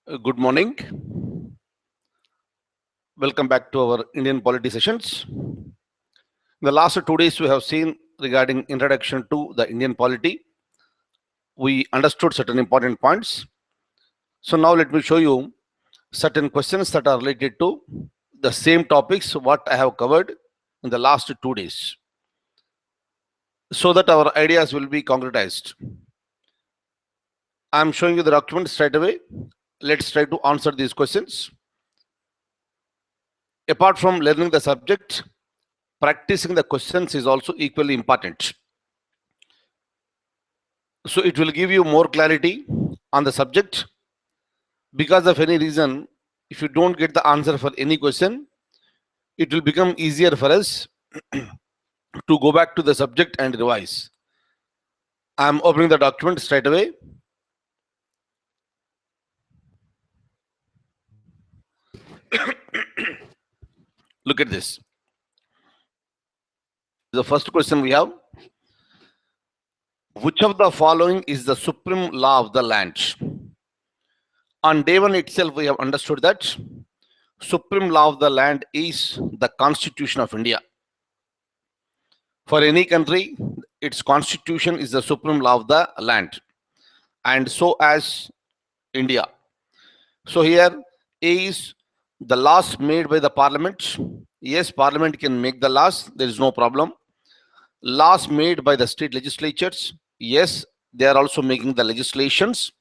Good morning. Welcome back to our Indian polity sessions. In the last 2 days, we have seen regarding introduction to the Indian polity. We understood certain important points. So now let me show you certain questions that are related to the same topics what I have covered in the last 2 days, so that our ideas will be concretized. I'm showing you the document straight away. Let's try to answer these questions. Apart from learning the subject, practicing the questions is also equally important. So it will give you more clarity on the subject. Because of any reason, if you don't get the answer for any question, it will become easier for us to go back to the subject and revise. I'm opening the document straight away. Look at this. The first question we have: which of the following is the supreme law of the land? On day one itself, we have understood that supreme law of the land is the Constitution of India. For any country, its constitution is the supreme law of the land, and so as India. So here A is the laws made by the parliament. Yes, parliament can make the laws, there is no problem. Laws made by the state legislatures. Yes, they are also making the legislations.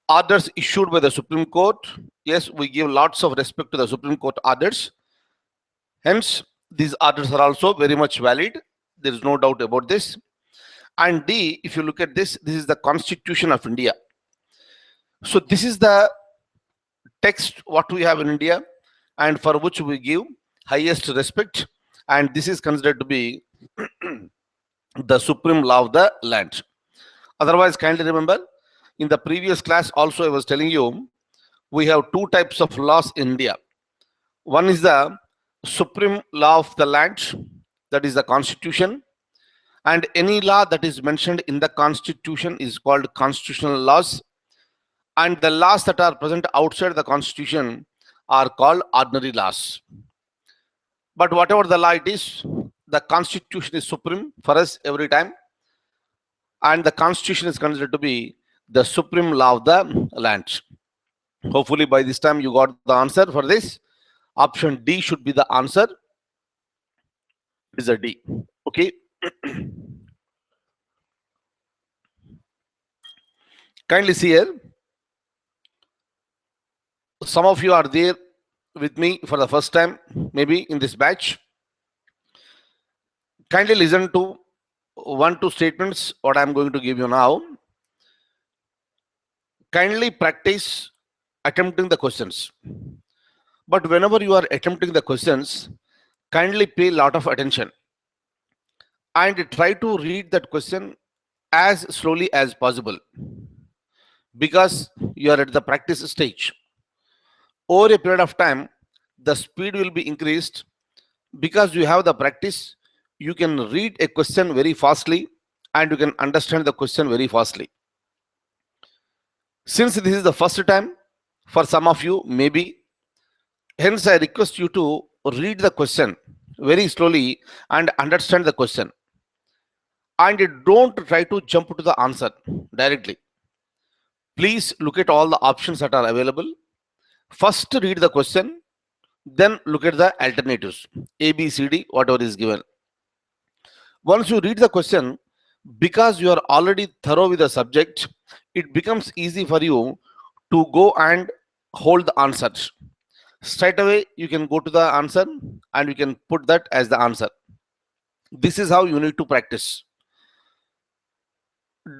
Orders issued by the Supreme Court. Yes, we give lots of respect to the Supreme Court orders. Hence, these orders are also very much valid. There is no doubt about this. And D, if you look at this, this is the Constitution of India. So this is the text what we have in India and for which we give highest respect. And this is considered to be the supreme law of the land. Otherwise, kindly remember, in the previous class also I was telling you, we have two types of laws in India. One is the supreme law of the land, that is the constitution, and any law that is mentioned in the constitution is called constitutional laws, and the laws that are present outside the constitution are called ordinary laws. But whatever the law it is, the constitution is supreme for us every time, and the constitution is considered to be the supreme law of the land. Hopefully by this time you got the answer for this. Option D should be the answer. It is a D. Okay. Kindly see here. Some of you are there with me for the first time, maybe in this batch. Kindly listen to 1-2 statements what I am going to give you now. Kindly practice attempting the questions. But whenever you are attempting the questions, kindly pay a lot of attention and try to read that question as slowly as possible, because you are at the practice stage. Over a period of time, the speed will be increased because you have the practice. You can read a question very fastly and you can understand the question very fastly. Since this is the first time for some of you, maybe, hence I request you to read the question very slowly and understand the question. And don't try to jump to the answer directly. Please look at all the options that are available. First read the question, then look at the alternatives, A, B, C, D, whatever is given. Once you read the question, because you are already thorough with the subject, it becomes easy for you to go and hold the answer. Straight away, you can go to the answer and you can put that as the answer. This is how you need to practice.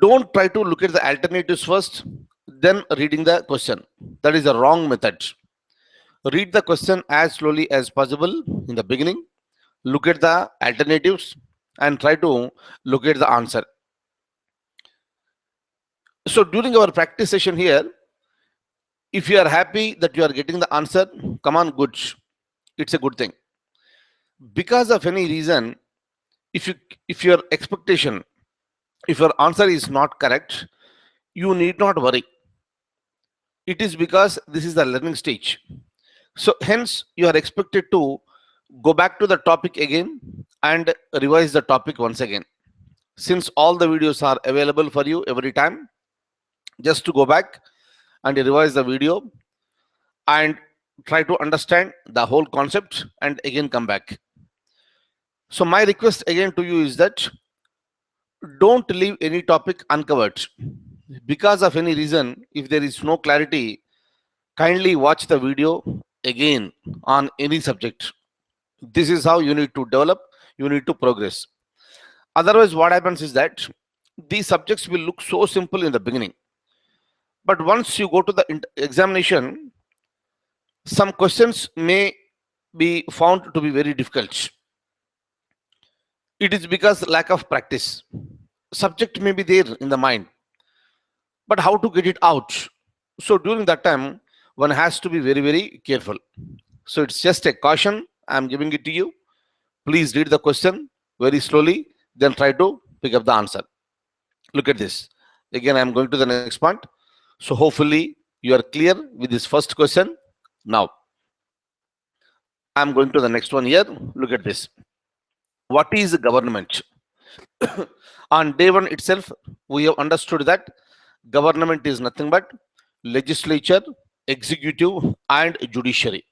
Don't try to look at the alternatives first, then reading the question. That is a wrong method. Read the question as slowly as possible in the beginning. Look at the alternatives and try to look at the answer. So during our practice session here, if you are happy that you are getting the answer, come on, good. It's a good thing. Because of any reason, if your expectation, if your answer is not correct, you need not worry. It is because this is the learning stage. So hence you are expected to go back to the topic again and revise the topic once again. Since all the videos are available for you every time, just to go back and revise the video and try to understand the whole concept and again come back. So my request again to you is that don't leave any topic uncovered. Because of any reason, if there is no clarity, kindly watch the video again on any subject. This is how you need to develop, you need to progress. Otherwise, what happens is that these subjects will look so simple in the beginning. But once you go to the examination, some questions may be found to be very difficult. It is because lack of practice. Subject may be there in the mind, but how to get it out? So during that time, one has to be very, very careful. So it's just a caution. I'm giving it to you. Please read the question very slowly, then try to pick up the answer. Look at this. Again, I'm going to the next point. So hopefully you are clear with this first question. Now, I'm going to the next one here. Look at this. What is government? On day one itself, we have understood that government is nothing but legislature, executive, and judiciary.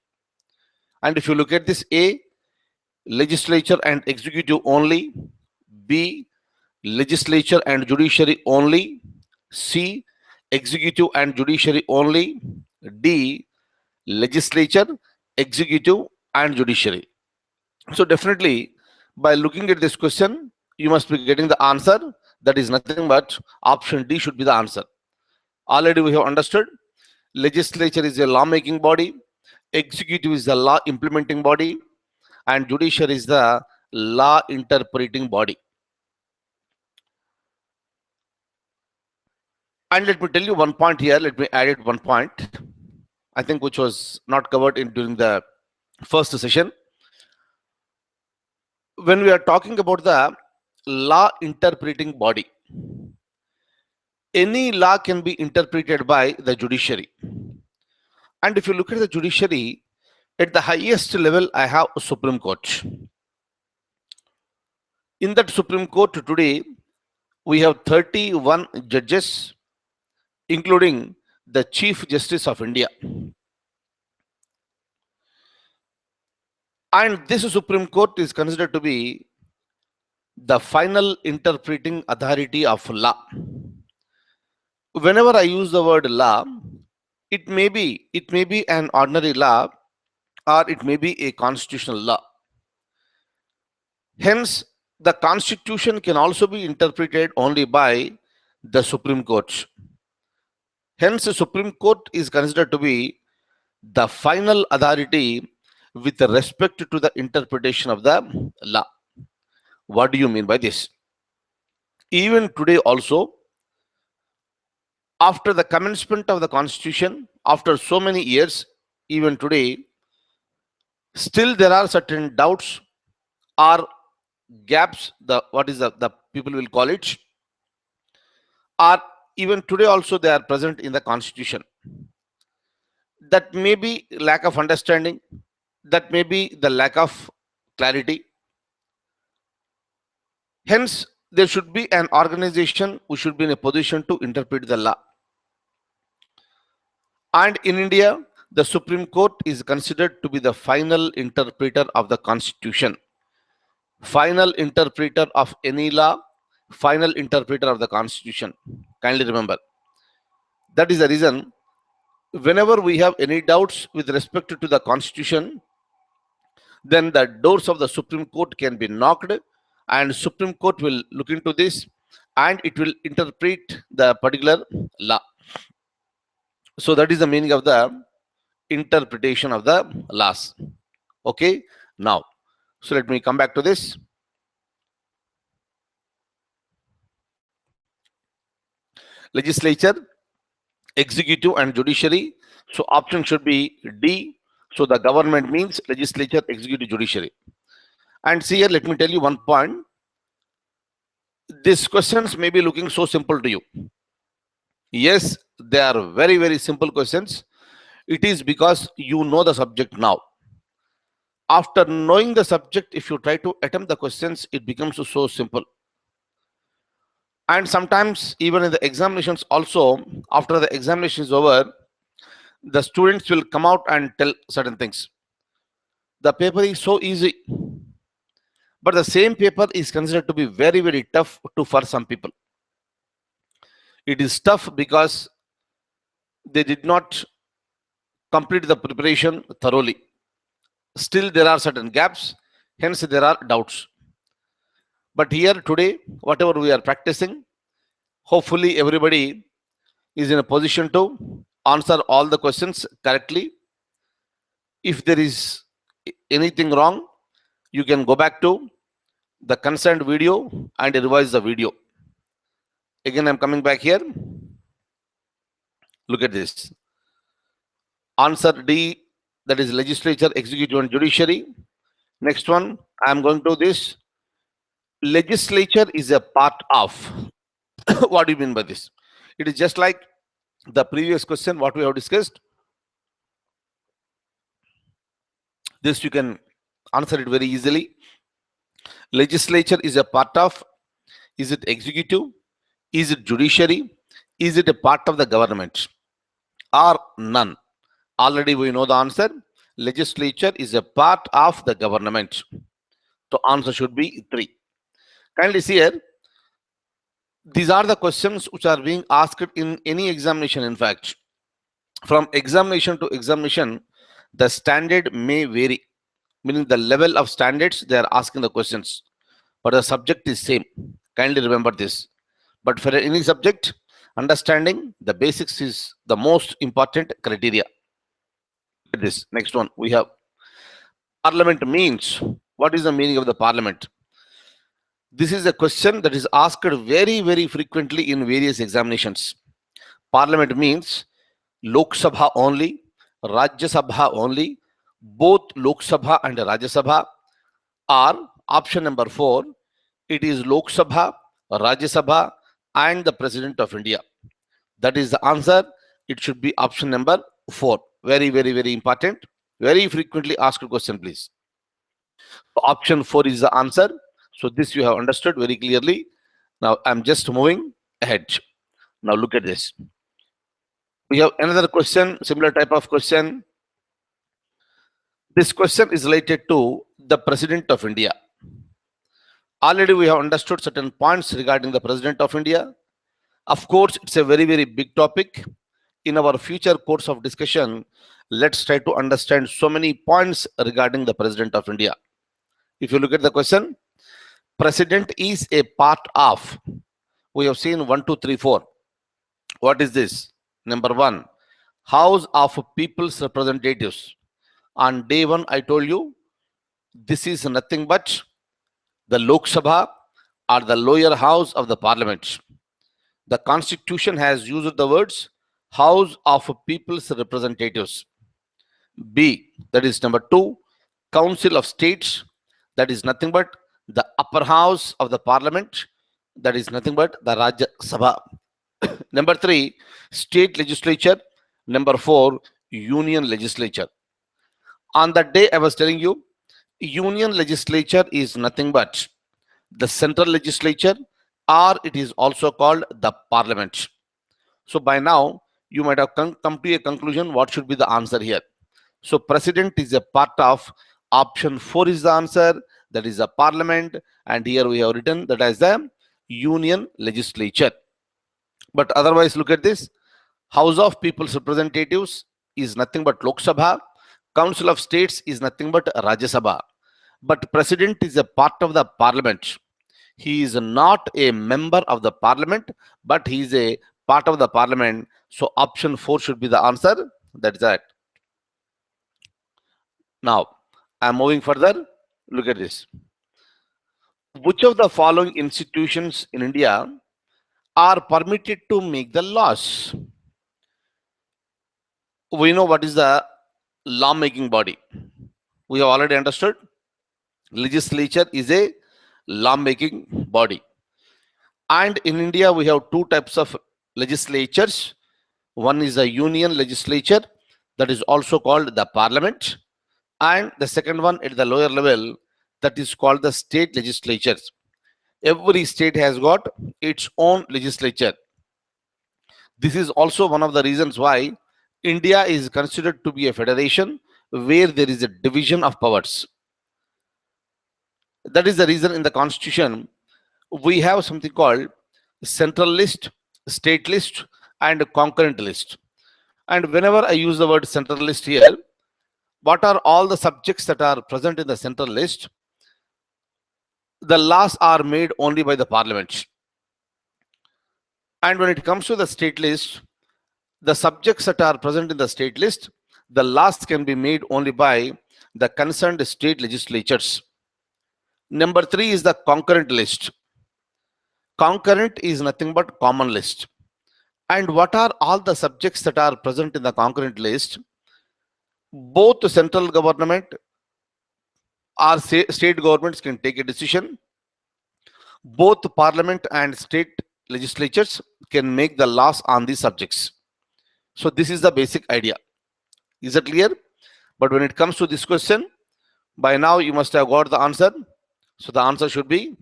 And if you look at this, A, legislature and executive only, B, legislature and judiciary only, C, executive and judiciary only, D, legislature, executive, and judiciary. So definitely, by looking at this question, you must be getting the answer. That is nothing but option D should be the answer. Already we have understood legislature is a lawmaking body, executive is the law implementing body, and judiciary is the law interpreting body. And let me tell you one point here. Let me add it one point, I think, which was not covered in during the first session. When we are talking about the law interpreting body, any law can be interpreted by the judiciary. And if you look at the judiciary, at the highest level, I have a Supreme Court. In that Supreme Court today, we have 31 judges, including the Chief Justice of India. And this Supreme Court is considered to be the final interpreting authority of law. Whenever I use the word law, it may be an ordinary law or it may be a constitutional law. Hence, the constitution can also be interpreted only by the Supreme Court. Hence, the Supreme Court is considered to be the final authority with respect to the interpretation of the law. What do you mean by this? Even today also, after the commencement of the Constitution, after so many years, even today, still there are certain doubts or gaps, the people will call it, or even today also they are present in the Constitution. That may be lack of understanding, that may be the lack of clarity. Hence, there should be an organization who should be in a position to interpret the law. And in India, the Supreme Court is considered to be the final interpreter of the Constitution. Final interpreter of any law, final interpreter of the Constitution. Kindly remember. That is the reason, whenever we have any doubts with respect to the Constitution, then the doors of the Supreme Court can be knocked and Supreme Court will look into this and it will interpret the particular law. So that is the meaning of the interpretation of the laws. Okay, now, so let me come back to this. Legislature, executive, and judiciary. So option should be D. So the government means legislature, executive, judiciary. And see here, let me tell you one point. These questions may be looking so simple to you. Yes, They are very, very simple questions. It is because you know the subject now. After knowing the subject, if you try to attempt the questions, it becomes so simple. And sometimes even in the examinations also, after the examination is over, the students will come out and tell certain things. The paper is so easy, but the same paper is considered to be very, very tough for some people. It is tough because they did not complete the preparation thoroughly. Still, there are certain gaps, hence there are doubts. But here today, whatever we are practicing, hopefully everybody is in a position to answer all the questions correctly. If there is anything wrong, you can go back to the concerned video and revise the video. Again, I'm coming back here. Look at this. Answer D, that is legislature, executive, and judiciary. Next one, I'm going to this. Legislature is a part of. What do you mean by this? It is just like the previous question, what we have discussed. This you can answer it very easily. Legislature is a part of. Is it executive? Is it judiciary? Is it a part of the government? Or none? Already we know the answer. Legislature is a part of the government. So answer should be 3. Kindly see here. These are the questions which are being asked in any examination. In fact, from examination to examination, the standard may vary, meaning the level of standards they are asking the questions, but the subject is same. Kindly remember this. But for any subject, understanding the basics is the most important criteria. This next one we have. Parliament means. What is the meaning of the parliament? This is a question that is asked very, very frequently in various examinations. Parliament means Lok Sabha only, Rajya Sabha only, both Lok Sabha and Rajya Sabha, or option number 4, it is Lok Sabha, Rajya Sabha, and the President of India. That is the answer. It should be option number 4. Very, very, very important. Very frequently asked question, please. Option 4 is the answer. So this you have understood very clearly. Now I'm just moving ahead. Now look at this. We have another question, similar type of question. This question is related to the President of India. Already we have understood certain points regarding the President of India. Of course, it's a very, very big topic. In our future course of discussion, let's try to understand so many points regarding the President of India. If you look at the question, President is a part of. We have seen 1, 2, 3, 4. What is this? Number 1, House of People's Representatives. On day 1, I told you, this is nothing but the Lok Sabha or the lower house of the parliament. The constitution has used the words House of People's Representatives. B, that is number 2, Council of States. That is nothing but the upper house of the parliament. That is nothing but the Rajya Sabha. Number 3, State Legislature. Number 4, Union Legislature. On that day, I was telling you, Union Legislature is nothing but the central legislature, or it is also called the parliament. So by now, you might have come to a conclusion what should be the answer here. So President is a part of. Option 4 is the answer. That is the parliament. And here we have written that as the Union Legislature. But otherwise, look at this. House of People's Representatives is nothing but Lok Sabha. Council of States is nothing but Rajya Sabha. But President is a part of the parliament. He is not a member of the parliament, but he is a part of the parliament. So option 4 should be the answer. That's that. Now, I'm moving further. Look at this. Which of the following institutions in India are permitted to make the laws? We know what is the lawmaking body. We have already understood. Legislature is a lawmaking body. And in India, we have 2 types of legislatures. One is the union legislature, that is also called the parliament, and the second one at the lower level, that is called the state legislatures. Every state has got its own legislature. This is also one of the reasons why India is considered to be a federation where there is a division of powers. That is the reason in the constitution we have something called central list, state list, and concurrent list. And whenever I use the word central list here, what are all the subjects that are present in the central list? The laws are made only by the parliament. And when it comes to the state list, the subjects that are present in the state list, the laws can be made only by the concerned state legislatures. Number three is the concurrent list. Concurrent is nothing but common list. And what are all the subjects that are present in the concurrent list? Both the central government or state governments can take a decision. Both parliament and state legislatures can make the laws on these subjects. So this is the basic idea. Is it clear? But when it comes to this question, by now you must have got the answer. So the answer should be,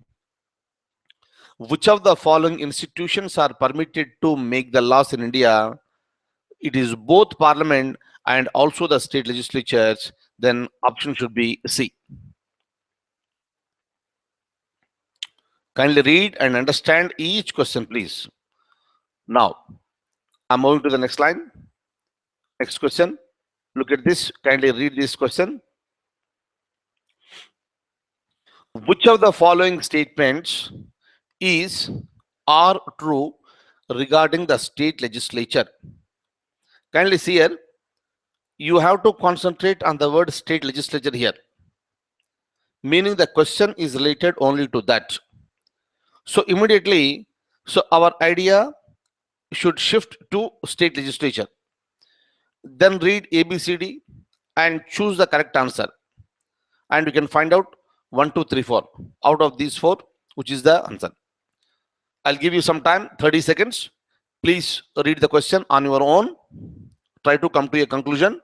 which of the following institutions are permitted to make the laws in India? It is both parliament and also the state legislatures. Then option should be C. Kindly read and understand each question, please. Now, I'm moving to the next line. Next question. Look at this. Kindly read this question. Which of the following statements is or true regarding the state legislature? Kindly see here. You have to concentrate on the word state legislature here, meaning the question is related only to that. So immediately, so our idea should shift to state legislature. Then read ABCD and choose the correct answer. And you can find out 1, 2, 3, 4. Out of these 4, which is the answer. I'll give you some time, 30 seconds. Please read the question on your own. Try to come to a conclusion.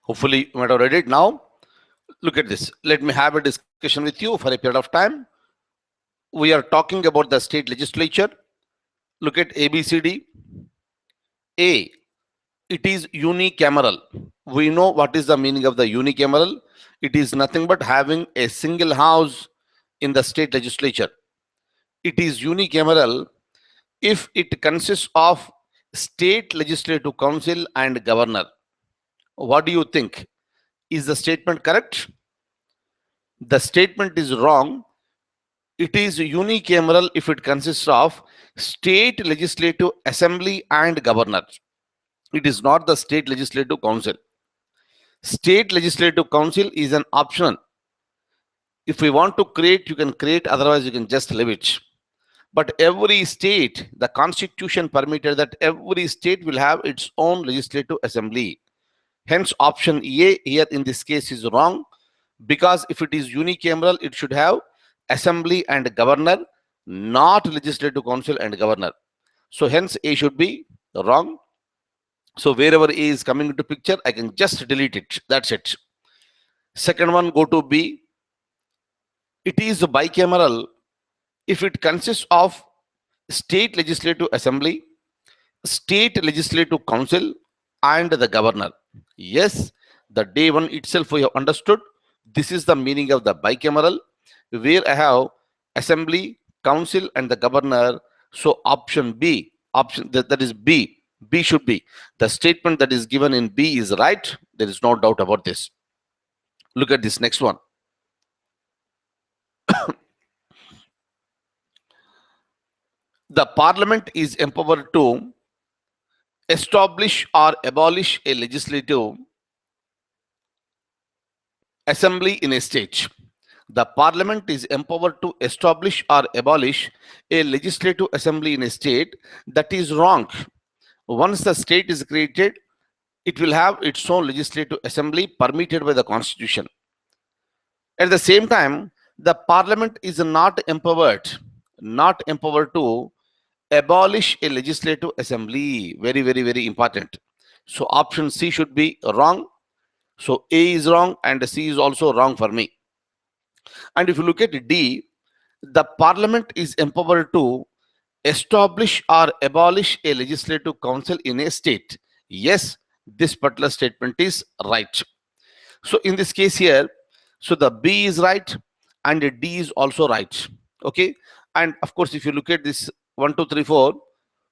Hopefully, you might have read it now. Look at this. Let me have a discussion with you for a period of time. We are talking about the state legislature. Look at ABCD. A, it is unicameral. We know what is the meaning of the unicameral. It is nothing but having a single house in the state legislature. It is unicameral if it consists of state legislative council and governor. What do you think? Is the statement correct? The statement is wrong. It is unicameral if it consists of state legislative assembly and governor. It is not the state legislative council. State legislative council is an optional. If we want to create, you can create, otherwise you can just leave it. But every state, the constitution permitted that every state will have its own legislative assembly. Hence option A here in this case is wrong, because if it is unicameral, it should have assembly and governor, not legislative council and governor. So hence A should be wrong. So wherever A is coming into picture, I can just delete it. That's it. Second one, go to B. It is bicameral if it consists of state legislative assembly, state legislative council, and the governor. Yes, the day one itself we have understood this is the meaning of the bicameral, where I have assembly, council, and the governor. So option B, option that is B. B should be the statement that is given in B is right. There is no doubt about this. Look at this next one. The parliament is empowered to establish or abolish a legislative assembly in a state. The parliament is empowered to establish or abolish a legislative assembly in a state. That is wrong. Once the state is created, it will have its own legislative assembly permitted by the constitution. At the same time, the parliament is not empowered to abolish a legislative assembly. Very, very, very important. So option C should be wrong. So A is wrong and C is also wrong for me. And if you look at D, the parliament is empowered to establish or abolish a legislative council in a state. Yes, this particular statement is right. So in this case here, so the B is right and the D is also right. Okay. And of course, if you look at this 1, 2, 3, 4,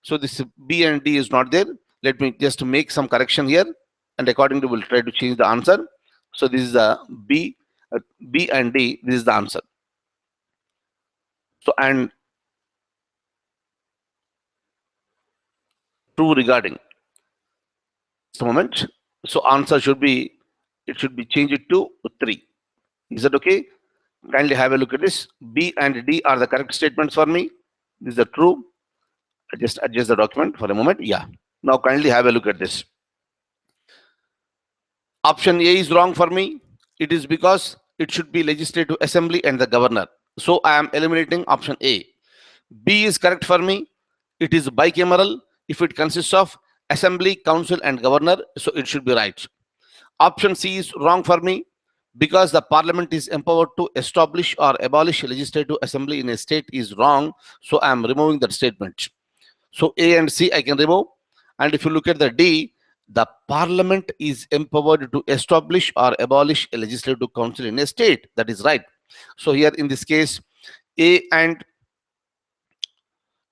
so this B and D is not there. Let me just make some correction here, and accordingly we'll try to change the answer. So this is the B and D. This is the answer. So and true regarding this moment. So answer should be, it should be changed to 3. Is that okay? Kindly have a look at this. B and D are the correct statements for me. This is the true. I just adjust the document for a moment. Yeah. Now kindly have a look at this. Option A is wrong for me. It is because it should be legislative assembly and the governor. So I am eliminating option A. B is correct for me. It is bicameral if it consists of assembly, council and governor. So it should be right. Option C is wrong for me because the parliament is empowered to establish or abolish a legislative assembly in a state is wrong. So I am removing that statement. So A and C I can remove. And if you look at the D, the parliament is empowered to establish or abolish a legislative council in a state. That is right. So here in this case, A and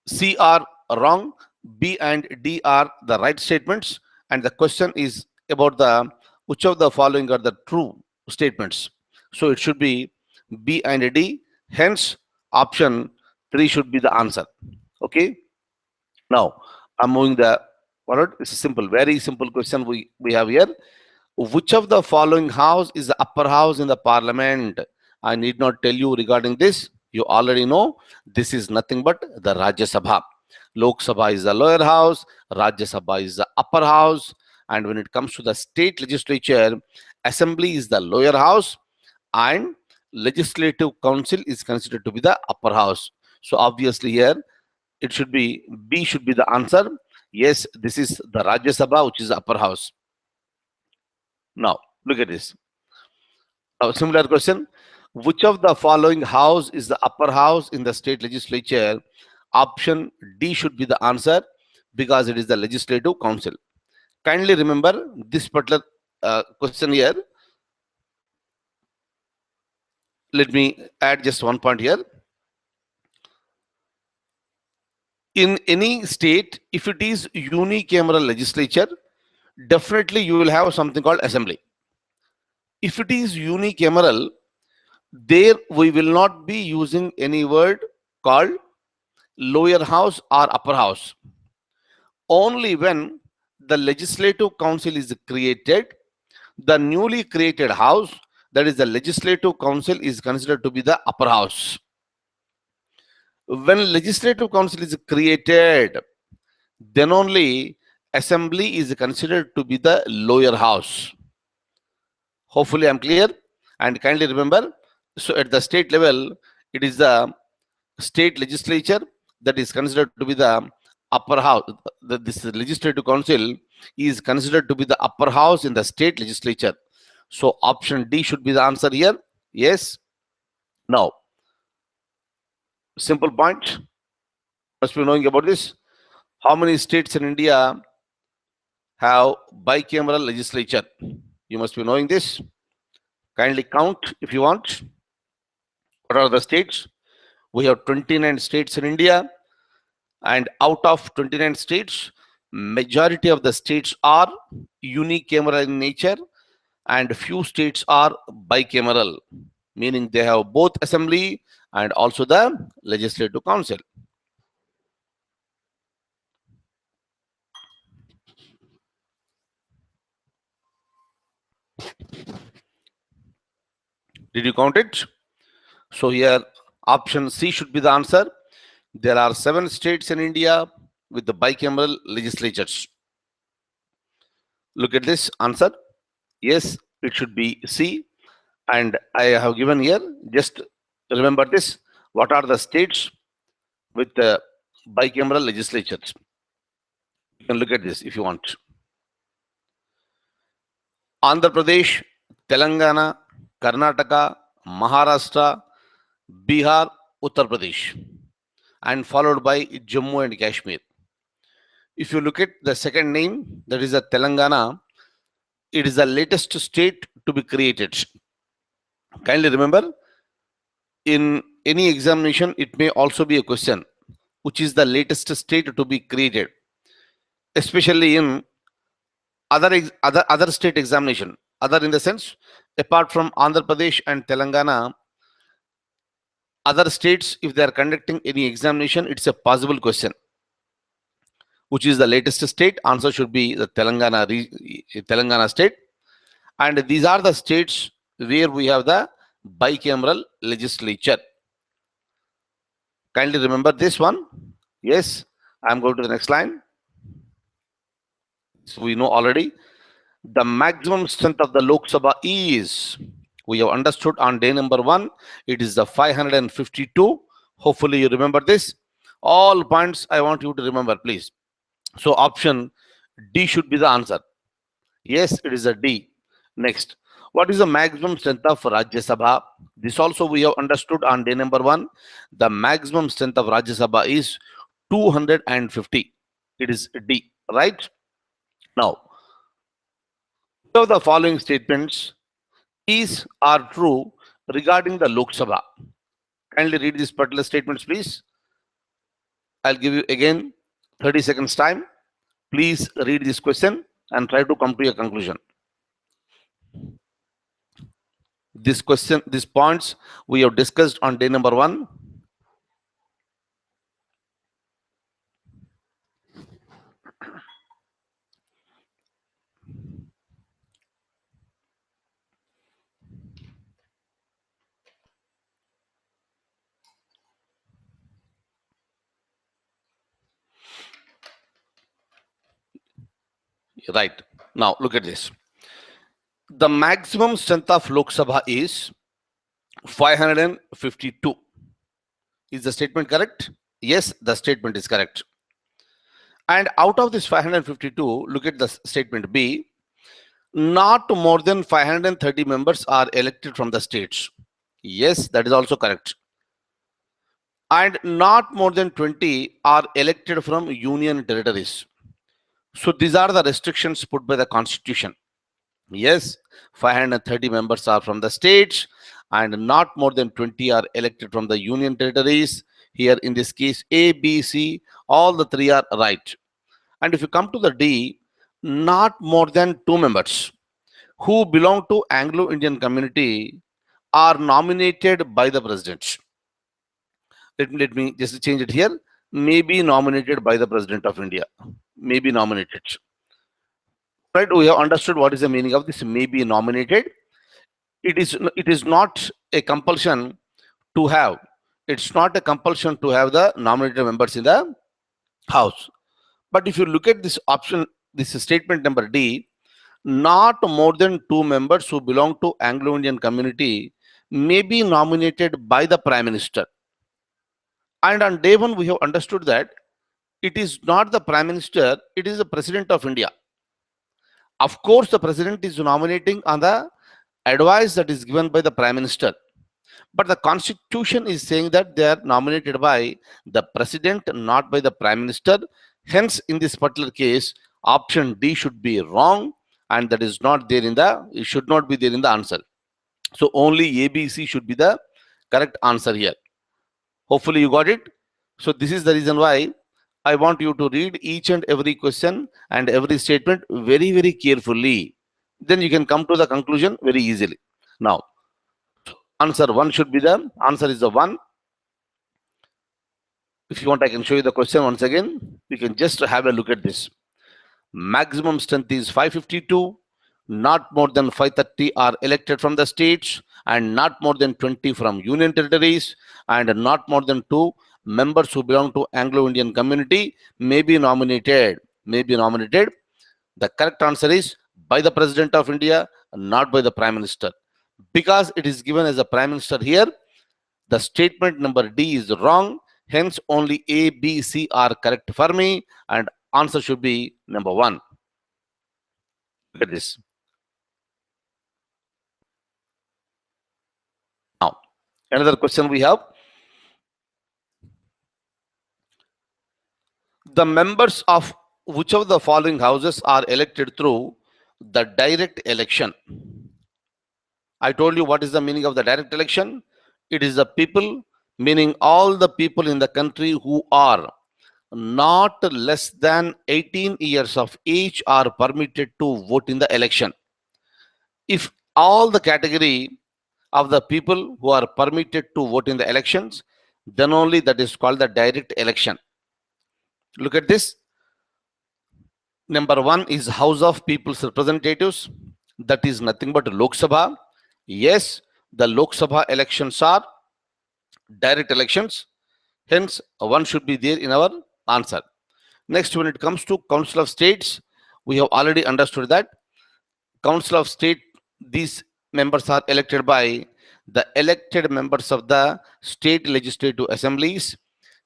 C are wrong. B and D are the right statements. And the question is about the which of the following are the true statements. So it should be B and D. Hence, option 3 should be the answer. Okay. Now, I'm moving the forward. It's a simple, very simple question we have here. Which of the following house is the upper house in the parliament? I need not tell you regarding this. You already know this is nothing but the Rajya Sabha. Lok Sabha is the lower house, Rajya Sabha is the upper house. And when it comes to the state legislature, assembly is the lower house and legislative council is considered to be the upper house. So obviously here it should be B should be the answer. Yes, this is the Rajya Sabha, which is the upper house. Now look at this. A similar question. Which of the following house is the upper house in the state legislature? Option D should be the answer because it is the legislative council. Kindly remember this particular question here. Let me add just one point here. In any state, if it is unicameral legislature, definitely you will have something called assembly. If it is unicameral, there we will not be using any word called lower house or upper house. Only when the legislative council is created, the newly created house, that is the legislative council, is considered to be the upper house. When legislative council is created, then only assembly is considered to be the lower house. Hopefully I'm clear. And kindly remember, so at the state level, it is the state legislature that is considered to be the upper house. This legislative council is considered to be the upper house in the state legislature. So option D should be the answer here. Yes. Now, simple point. Must be knowing about this. How many states in India have bicameral legislature? You must be knowing this. Kindly count if you want. What are the states? We have 29 states in India, and out of 29 states, majority of the states are unicameral in nature, and few states are bicameral, meaning they have both assembly and also the legislative council. Did you count it? So here option C should be the answer. There are 7 states in India with the bicameral legislatures. Look at this answer. Yes, it should be C. And I have given here, just remember this. What are the states with the bicameral legislatures? You can look at this if you want. Andhra Pradesh, Telangana, Karnataka, Maharashtra, Bihar, Uttar Pradesh, and followed by Jammu and Kashmir. If you look at the second name, that is the Telangana, it is the latest state to be created. Kindly remember, in any examination, it may also be a question, which is the latest state to be created, especially in other state examination. Other in the sense, apart from Andhra Pradesh and Telangana, other states, if they are conducting any examination, it's a possible question. Which is the latest state? Answer should be the Telangana state. And these are the states where we have the bicameral legislature. Kindly remember this one. Yes, I'm going to the next line. So we know already the maximum strength of the Lok Sabha is, we have understood on day number 1, it is the 552. Hopefully you remember this. All points I want you to remember, please. So option D should be the answer. Yes, it is a D. Next, what is the maximum strength of Rajya Sabha? This also we have understood on day number 1. The maximum strength of Rajya Sabha is 250. It is D, right? Now, of the following statements is are true regarding the Lok Sabha. Kindly read these particular statements, please. I'll give you again 30 seconds time. Please read this question and try to come to a conclusion. This question, these points we have discussed on day number 1. Right. Now look at this. The maximum strength of Lok Sabha is 552. Is the statement correct? Yes, the statement is correct. And out of this 552, look at the statement B. Not more than 530 members are elected from the states. Yes, that is also correct. And not more than 20 are elected from union territories. So these are the restrictions put by the Constitution. Yes, 530 members are from the states and not more than 20 are elected from the union territories. Here in this case, A, B, C, all the 3 are right. And if you come to the D, not more than 2 members who belong to Anglo-Indian community are nominated by the president. Let me just change it here. May be nominated by the President of India. May be nominated. Right, we have understood what is the meaning of this may be nominated. It is not a compulsion to have. It's not a compulsion to have the nominated members in the House. But if you look at this option, this is statement number D, not more than 2 members who belong to Anglo-Indian community may be nominated by the Prime Minister. And on day 1, we have understood that it is not the Prime Minister, it is the President of India. Of course, the President is nominating on the advice that is given by the Prime Minister. But the Constitution is saying that they are nominated by the President, not by the Prime Minister. Hence, in this particular case, option D should be wrong, and that is not there in the, it should not be there in the answer. So only ABC should be the correct answer here. Hopefully you got it. So this is the reason why I want you to read each and every question and every statement very, very carefully. Then you can come to the conclusion very easily. Now, answer 1 should be the answer is the 1. If you want, I can show you the question once again. You can just have a look at this. Maximum strength is 552. not more than 530 are elected from the states, and not more than 20 from union territories, and not more than 2 members who belong to Anglo-Indian community may be nominated. The correct answer is by the President of India, not by the Prime Minister. Because it is given as a Prime Minister here, the statement number D is wrong. Hence, only A, B, C are correct for me, and answer should be number 1. Look at this. Now, another question we have. The members of which of the following houses are elected through the direct election? I told you what is the meaning of the direct election. It is the people, meaning all the people in the country who are not less than 18 years of age are permitted to vote in the election. If all the category of the people who are permitted to vote in the elections, then only that is called the direct election. Look at this. Number 1 is House of People's Representatives. That is nothing but Lok Sabha. Yes, the Lok Sabha elections are direct elections. Hence, 1 should be there in our answer. Next, when it comes to Council of States, we have already understood that Council of State, these members are elected by the elected members of the state legislative assemblies.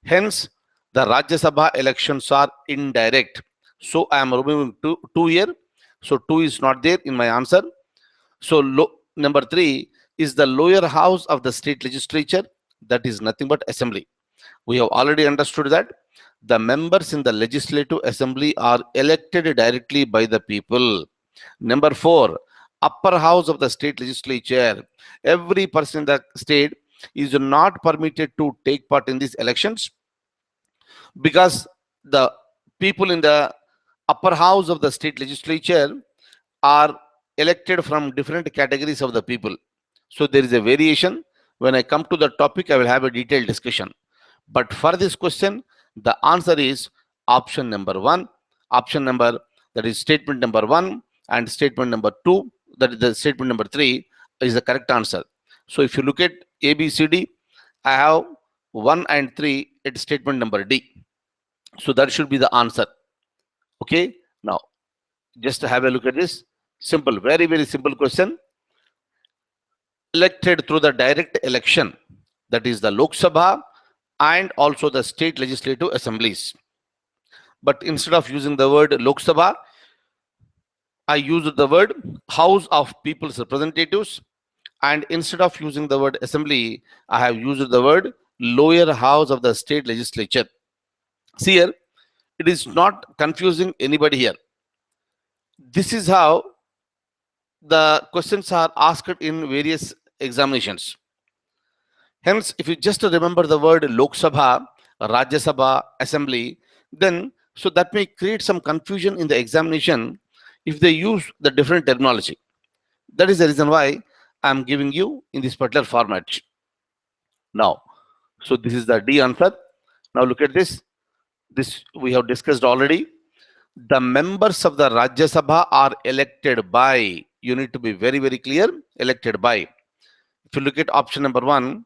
Hence, the Rajya Sabha elections are indirect. So, I am removing 2 here. So, 2 is not there in my answer. So, number 3 is the lower house of the state legislature. That is nothing but assembly. We have already understood that the members in the legislative assembly are elected directly by the people. Number 4, upper house of the state legislature. Every person in the state is not permitted to take part in these elections because the people in the upper house of the state legislature are elected from different categories of the people. So there is a variation. When I come to the topic, I will have a detailed discussion. But for this question, the answer is option number 1. Option number, that is statement number 1, and statement number 2, that is the statement number 3, is the correct answer. So if you look at A, B, C, D, I have 1 and 3 at statement number D. So that should be the answer. Okay. Now, just have a look at this. Simple, very, very simple question. Elected through the direct election, that is the Lok Sabha and also the state legislative assemblies. But instead of using the word Lok Sabha, I used the word House of People's Representatives, and instead of using the word assembly, I have used the word lower house of the state legislature. See here, it is not confusing anybody here. This is how the questions are asked in various examinations. Hence, if you just remember the word Lok Sabha, Rajya Sabha, Assembly, then so that may create some confusion in the examination if they use the different terminology. That is the reason why I am giving you in this particular format. Now, so this is the D answer. Now look at this. This we have discussed already. The members of the Rajya Sabha are elected by, you need to be very, very clear, elected by. If you look at option number 1,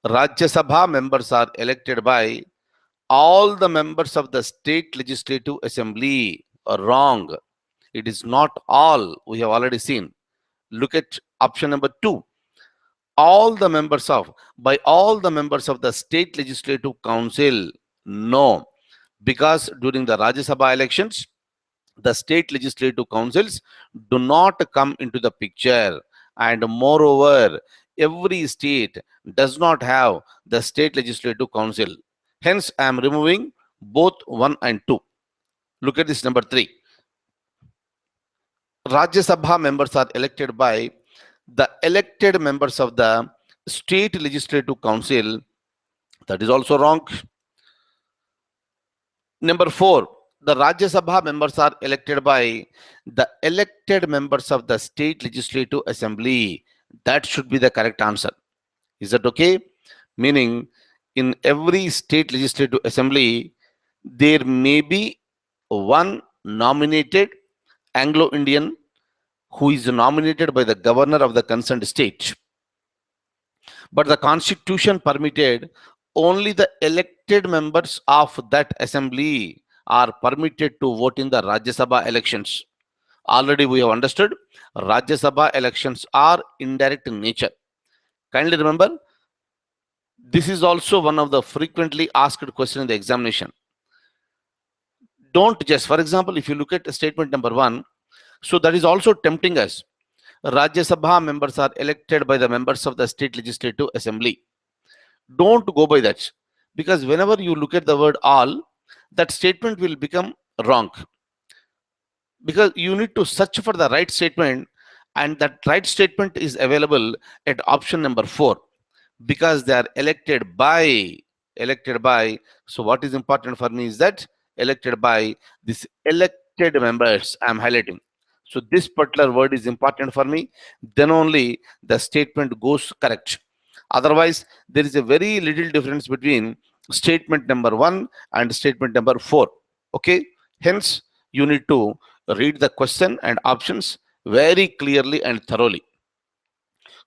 Rajya Sabha members are elected by all the members of the state legislative assembly. Wrong. It is not all. We have already seen. Look at option number 2. All the members of, by all the members of the state legislative council. No. Because during the Rajya Sabha elections, the state legislative councils do not come into the picture. And moreover, every state does not have the state legislative council. Hence, I am removing both 1 and 2. Look at this number 3. Rajya Sabha members are elected by the elected members of the state legislative council. That is also wrong. Number 4, the Rajya Sabha members are elected by the elected members of the state legislative assembly. That should be the correct answer. Is that okay? Meaning, in every state legislative assembly, there may be one nominated Anglo-Indian who is nominated by the governor of the concerned state. But the constitution permitted only the elected members of that assembly are permitted to vote in the Rajya Sabha elections. Already we have understood Rajya Sabha elections are indirect in nature. Kindly remember, this is also one of the frequently asked questions in the examination. Don't just, for example, if you look at statement number 1, so that is also tempting us. Rajya Sabha members are elected by the members of the state legislative assembly. Don't go by that, because whenever you look at the word all, that statement will become wrong, because you need to search for the right statement, and that right statement is available at option number 4, because they are elected by. So what is important for me is that elected by this elected members I'm highlighting. So this particular word is important for me, then only the statement goes correct. Otherwise, there is a very little difference between statement number 1 and statement number 4. Okay, hence you need to read the question and options very clearly and thoroughly.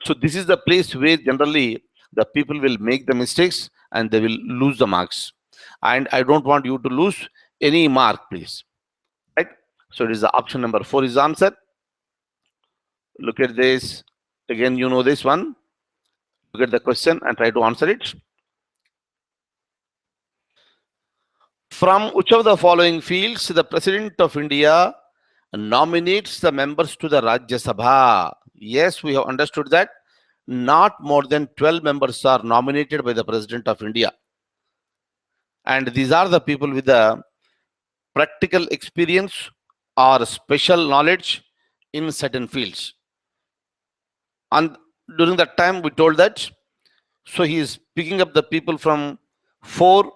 So this is the place where generally the people will make the mistakes and they will lose the marks. And I don't want you to lose any mark, please. Right? So it is the option number 4 is the answer. Look at this. Again, you know this one. Look at the question and try to answer it. From which of the following fields the President of India nominates the members to the Rajya Sabha? Yes, we have understood that not more than 12 members are nominated by the President of India. And these are the people with the practical experience or special knowledge in certain fields. And during that time, we told that, so he is picking up the people from 4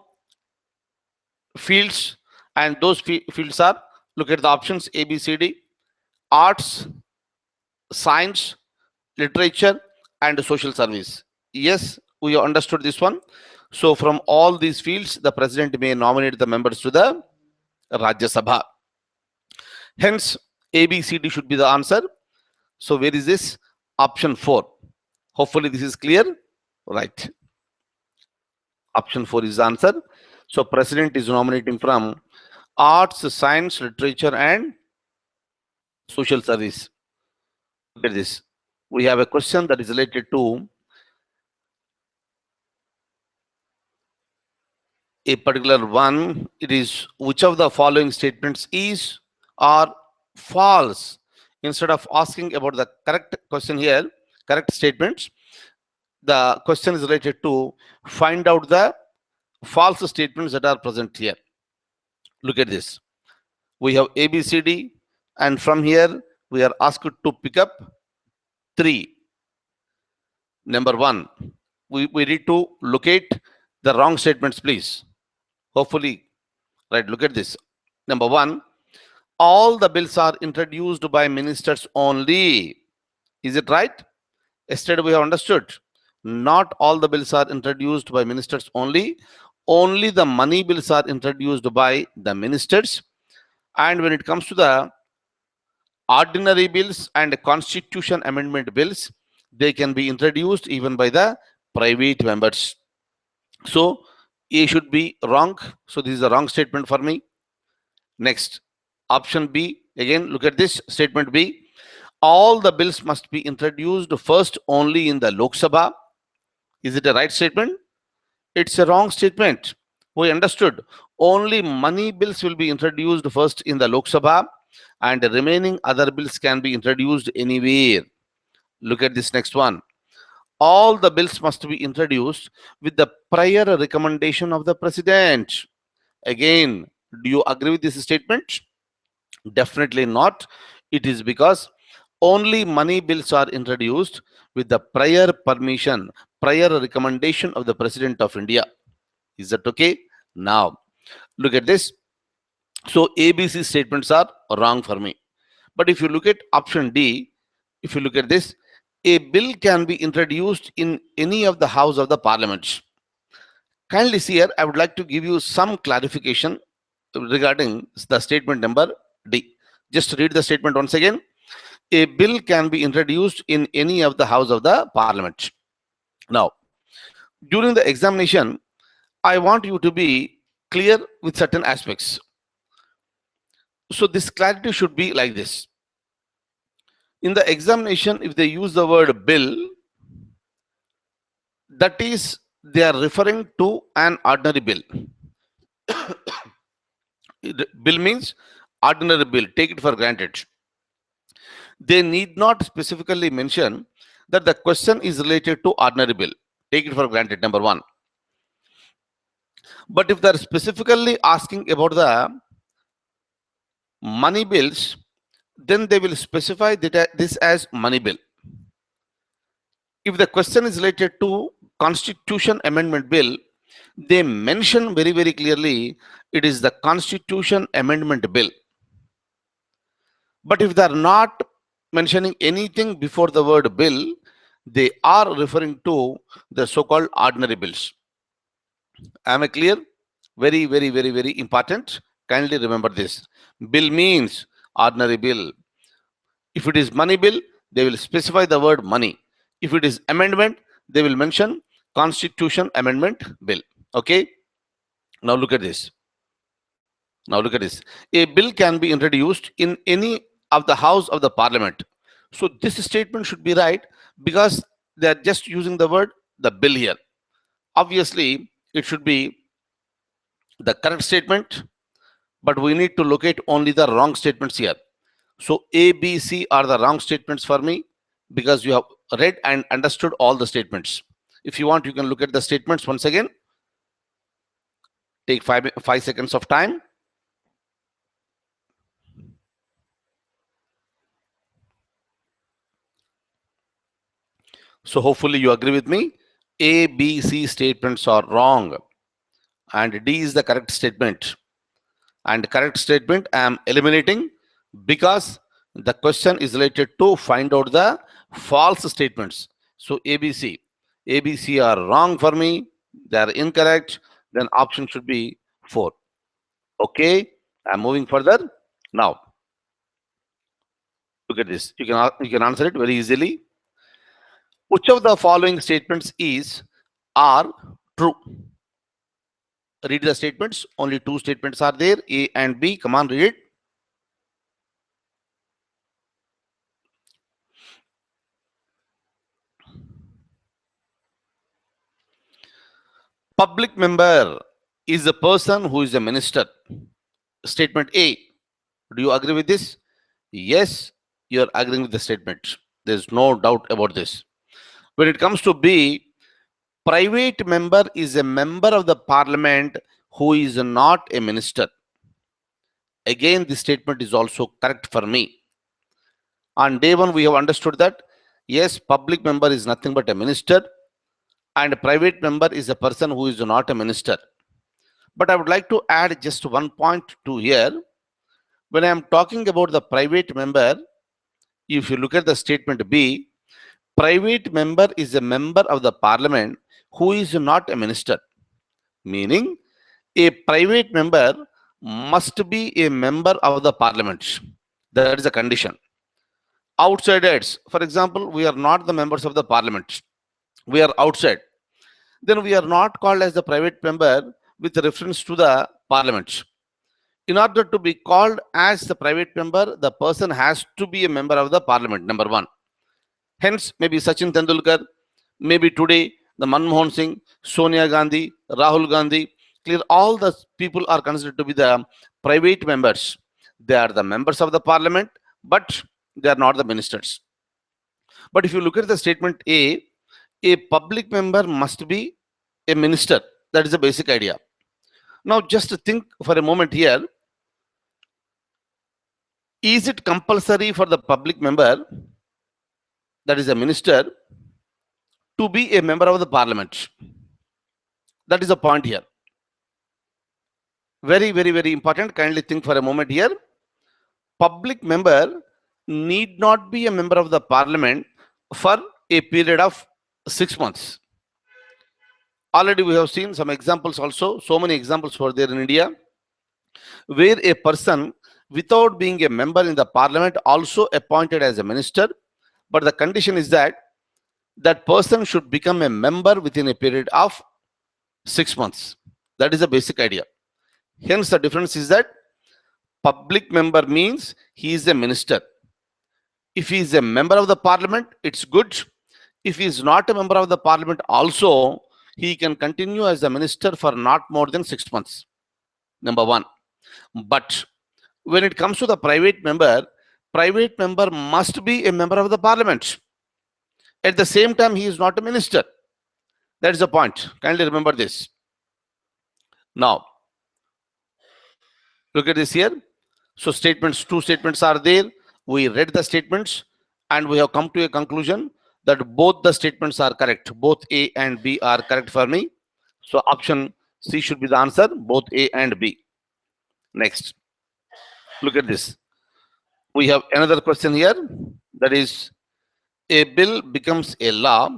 fields, and those fields are, look at the options A, B, C, D: arts, science, literature, and social service. Yes, we understood this one. So from all these fields, the president may nominate the members to the Rajya Sabha. Hence, A, B, C, D should be the answer. So where is this? Option 4. Hopefully this is clear. Right. Option 4 is the answer. So president is nominating from arts, science, literature, and social service. Look at this. We have a question that is related to a particular one. It is, which of the following statements is or false? Instead of asking about the correct question here, correct statements, the question is related to find out the false statements that are present here. Look at this. We have A, B, C, D, and from here we are asked to pick up 3. Number 1, we need to locate the wrong statements, please. Hopefully, right, look at this. Number 1, all the bills are introduced by ministers only. Is it right? Yesterday we have understood not all the bills are introduced by ministers only. Only the money bills are introduced by the ministers. And when it comes to the ordinary bills and constitution amendment bills, they can be introduced even by the private members. So A should be wrong. So this is a wrong statement for me. Next, option B. Again, look at this statement B. All the bills must be introduced first only in the Lok Sabha. Is it a right statement? It's a wrong statement. We understood only money bills will be introduced first in the Lok Sabha, and the remaining other bills can be introduced anywhere. Look at this next one. All the bills must be introduced with the prior recommendation of the president. Again, do you agree with this statement? Definitely not. It is because only money bills are introduced with the prior permission, prior recommendation of the President of India. Is that okay? Now, look at this. So ABC statements are wrong for me. But if you look at option D, if you look at this, a bill can be introduced in any of the house of the parliament. Kindly see here, I would like to give you some clarification regarding the statement number D. Just read the statement once again. A bill can be introduced in any of the house of the parliament. Now, during the examination, I want you to be clear with certain aspects. So this clarity should be like this. In the examination, if they use the word bill, that is, they are referring to an ordinary bill. Bill means ordinary bill, take it for granted. They need not specifically mention that the question is related to ordinary bill. Take it for granted, number one. But if they are specifically asking about the money bills, then they will specify this as money bill. If the question is related to Constitution Amendment Bill, they mention very, very clearly it is the Constitution Amendment Bill. But if they are not mentioning anything before the word bill, they are referring to the so-called ordinary bills. Am I clear? Very, very, very, very important. Kindly remember this. Bill means ordinary bill. If it is money bill, they will specify the word money. If it is amendment, they will mention Constitution Amendment Bill. Okay. Now look at this. Now look at this. A bill can be introduced in any of the house of the parliament. So this statement should be right because they are just using the word the bill here. Obviously, it should be the correct statement, but we need to locate only the wrong statements here. So A, B, C are the wrong statements for me because you have read and understood all the statements. If you want, you can look at the statements once again. Take 5 seconds of time. So hopefully you agree with me. A, B, C statements are wrong and D is the correct statement. And correct statement I am eliminating because the question is related to find out the false statements. So ABC are wrong for me. They are incorrect. Then option should be 4. Okay, I'm moving further. Now, look at this. You can answer it very easily. Which of the following statements are true? Read the statements. Only 2 statements are there, A and B. Come on, read it. Public member is a person who is a minister. Statement A. Do you agree with this? Yes, you are agreeing with the statement. There's no doubt about this. When it comes to B, private member is a member of the parliament who is not a minister. Again, this statement is also correct for me. On day one, we have understood that yes, public member is nothing but a minister and a private member is a person who is not a minister. But I would like to add just one point to here. When I am talking about the private member, if you look at the statement B, private member is a member of the parliament who is not a minister. Meaning, a private member must be a member of the parliament. That is a condition. Outsiders, for example, we are not the members of the parliament. We are outside. Then we are not called as the private member with reference to the parliament. In order to be called as the private member, the person has to be a member of the parliament, number one. Hence, maybe Sachin Tendulkar, maybe today the Manmohan Singh, Sonia Gandhi, Rahul Gandhi, clear, all the people are considered to be the private members. They are the members of the parliament, but they are not the ministers. But if you look at the statement A public member must be a minister. That is the basic idea. Now, just think for a moment here. Is it compulsory for the public member, that is a minister, to be a member of the parliament? That is the point here. Very, very, very important. Kindly think for a moment here. Public member need not be a member of the parliament for a period of 6 months. Already we have seen some examples also. So many examples were there in India where a person without being a member in the parliament, also appointed as a minister. But the condition is that that person should become a member within a period of 6 months. That is the basic idea. Hence, the difference is that public member means he is a minister. If he is a member of the parliament, it's good. If he is not a member of the parliament, also he can continue as a minister for not more than 6 months. Number one. But when it comes to the private member must be a member of the parliament. At the same time, he is not a minister. That is the point. Kindly remember this. Now, look at this here. So statements, two statements are there. We read the statements and we have come to a conclusion that both the statements are correct. Both A and B are correct for me. So option C should be the answer, both A and B. Next, look at this. We have another question here, that is, a bill becomes a law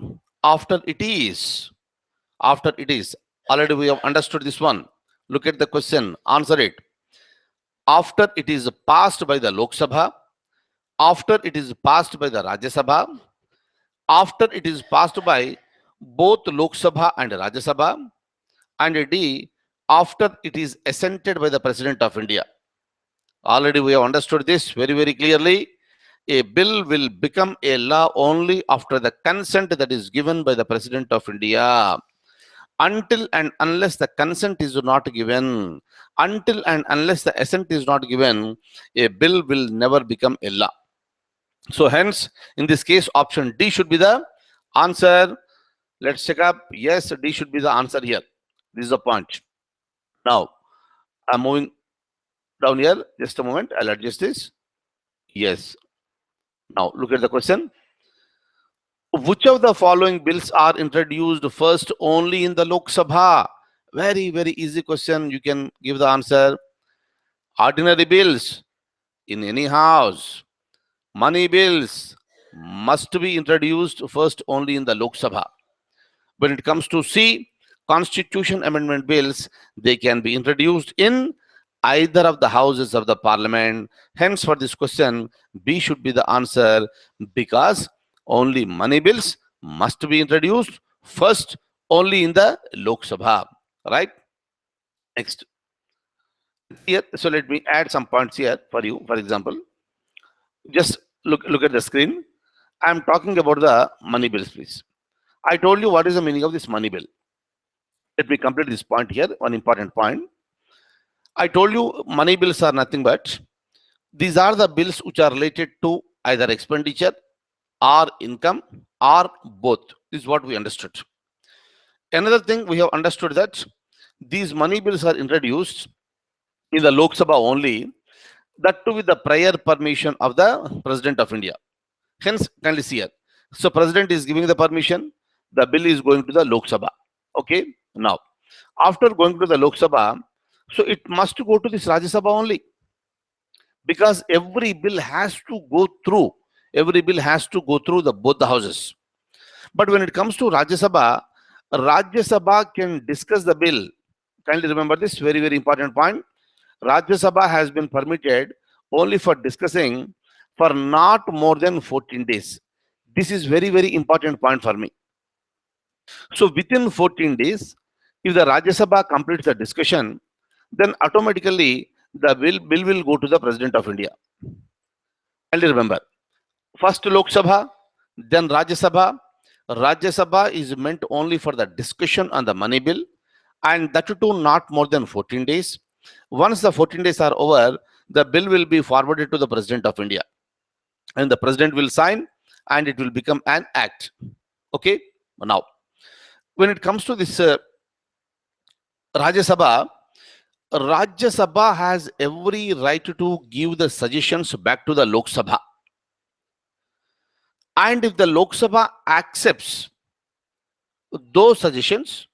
after it is. After it is. Already we have understood this one. Look at the question, answer it. After it is passed by the Lok Sabha, after it is passed by the Rajya Sabha, after it is passed by both Lok Sabha and Rajya Sabha, and D, after it is assented by the President of India. Already we have understood this very, very clearly. A bill will become a law only after the consent that is given by the President of India. Until and unless the consent is not given, until and unless the assent is not given, a bill will never become a law. So hence, in this case, option D should be the answer. Let's check up. Yes, D should be the answer here. This is the point. Now, I'm moving down here. Just a moment. I'll adjust this. Yes. Now, look at the question. Which of the following bills are introduced first only in the Lok Sabha? Very, very easy question. You can give the answer. Ordinary bills in any house. Money bills must be introduced first only in the Lok Sabha. When it comes to C, constitution amendment bills, they can be introduced in either of the houses of the parliament. Hence, for this question, B should be the answer, because only money bills must be introduced first only in the Lok Sabha. Right? Next. Here, so let me add some points here for you. For example, just look at the screen. I'm talking about the money bills, please. I told you what is the meaning of this money bill. Let me complete this point here, one important point. I told you money bills are nothing but these are the bills which are related to either expenditure or income or both. This is what we understood. Another thing we have understood that these money bills are introduced in the Lok Sabha only, that too with the prior permission of the President of India. Hence, kindly see here. So President is giving the permission, the bill is going to the Lok Sabha. Okay. Now, after going to the Lok Sabha, so it must go to this Rajya Sabha only, because every bill has to go through. Every bill has to go through both the houses. But when it comes to Rajya Sabha can discuss the bill. Kindly remember this very, very important point. Rajya Sabha has been permitted only for discussing for not more than 14 days. This is very, very important point for me. So within 14 days, if the Rajya Sabha completes the discussion, then automatically the bill will go to the President of India. And remember, first Lok Sabha, then Rajya Sabha. Rajya Sabha is meant only for the discussion on the money bill, and that too not more than 14 days. Once the 14 days are over, the bill will be forwarded to the President of India, and the President will sign, and it will become an act. Okay. Now, when it comes to this Rajya Sabha has every right to give the suggestions back to the Lok Sabha. And if the Lok Sabha accepts those suggestions,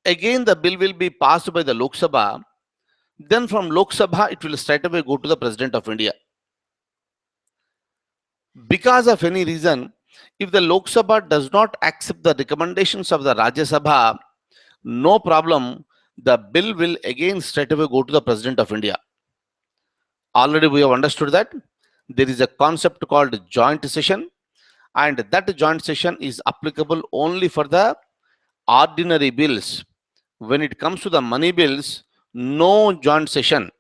again the bill will be passed by the Lok Sabha. Then from Lok Sabha, it will straight away go to the President of India. Because of any reason, if the Lok Sabha does not accept the recommendations of the Rajya Sabha, no problem, the bill will again straight away go to the President of India. Already we have understood that there is a concept called joint session, and that joint session is applicable only for the ordinary bills. When it comes to the money bills, no joint session.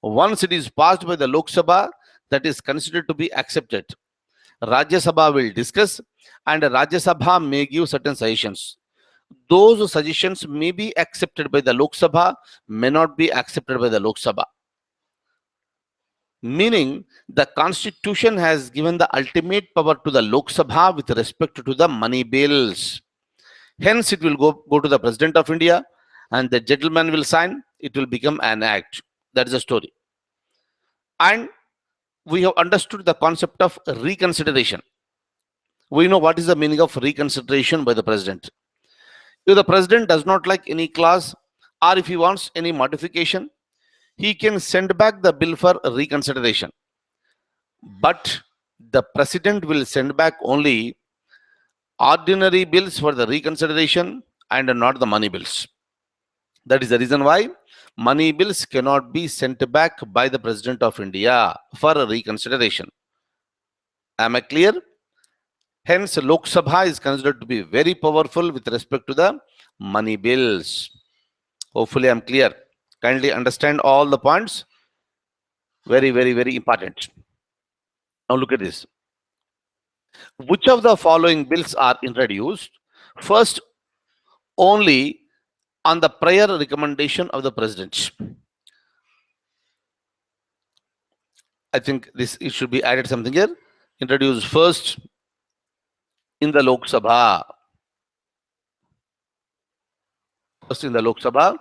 Once it is passed by the Lok Sabha, that is considered to be accepted. Rajya Sabha will discuss, and Rajya Sabha may give certain suggestions. Those suggestions may be accepted by the Lok Sabha, may not be accepted by the Lok Sabha. Meaning, the constitution has given the ultimate power to the Lok Sabha with respect to the money bills. Hence, it will go to the President of India, and the gentleman will sign. It will become an act. That is the story. And we have understood the concept of reconsideration. We know what is the meaning of reconsideration by the President. If the President does not like any clause, or if he wants any modification, he can send back the bill for reconsideration. But the President will send back only ordinary bills for the reconsideration and not the money bills. That is the reason why money bills cannot be sent back by the President of India for reconsideration. Am I clear? Hence, Lok Sabha is considered to be very powerful with respect to the money bills. Hopefully, I'm clear. Kindly understand all the points. Very, very, very important. Now, look at this. Which of the following bills are introduced? First, only on the prior recommendation of the President. I think it should be added something here. Introduced first in the Lok Sabha. First in the Lok Sabha,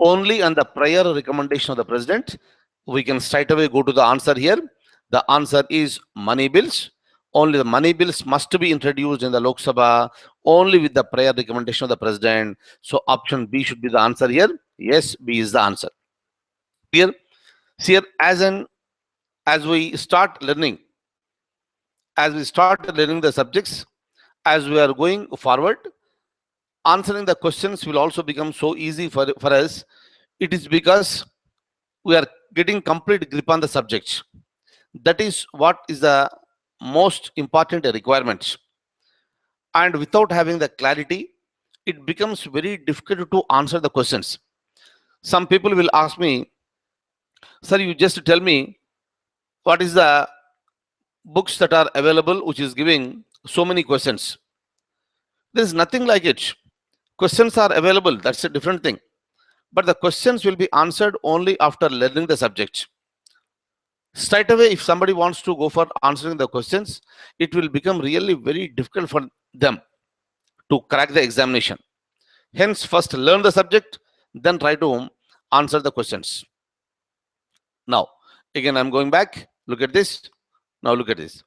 only on the prior recommendation of the President. We can straight away go to the answer here. The answer is money bills. Only the money bills must be introduced in the Lok Sabha only with the prior recommendation of the President. So option B should be the answer here. Yes, B is the answer. Here, as we start learning the subjects, as we are going forward, answering the questions will also become so easy for us. It is because we are getting complete grip on the subject. That is what is the most important requirement. And without having the clarity, it becomes very difficult to answer the questions. Some people will ask me, sir, you just tell me what is the books that are available which is giving so many questions. There is nothing like it. Questions are available, that's a different thing. But the questions will be answered only after learning the subject. Straight away, if somebody wants to go for answering the questions, it will become really very difficult for them to crack the examination. Hence, first learn the subject, then try to answer the questions. Now, again, I'm going back. Look at this. Now, look at this.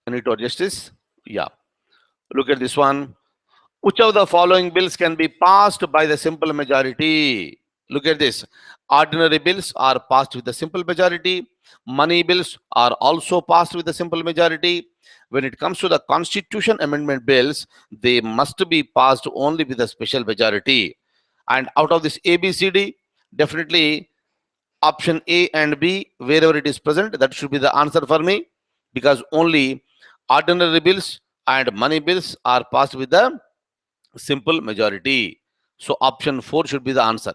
I need to adjust this. Yeah. Look at this one. Which of the following bills can be passed by the simple majority? Look at this. Ordinary bills are passed with the simple majority. Money bills are also passed with the simple majority. When it comes to the constitution amendment bills, they must be passed only with a special majority. And out of this ABCD, definitely option A and B, wherever it is present, that should be the answer for me, because only ordinary bills and money bills are passed with the simple majority. So option 4 should be the answer.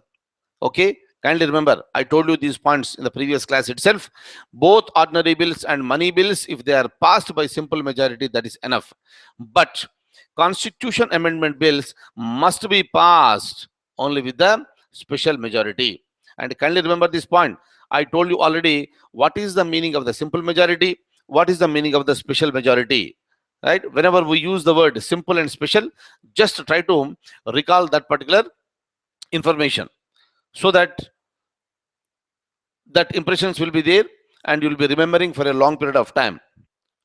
Okay, kindly remember, I told you these points in the previous class itself. Both ordinary bills and money bills, if they are passed by simple majority, that is enough. But constitution amendment bills must be passed only with the special majority. And kindly remember this point. I told you already what is the meaning of the simple majority, what is the meaning of the special majority. Right? Whenever we use the word simple and special, just try to recall that particular information so that impressions will be there and you will be remembering for a long period of time.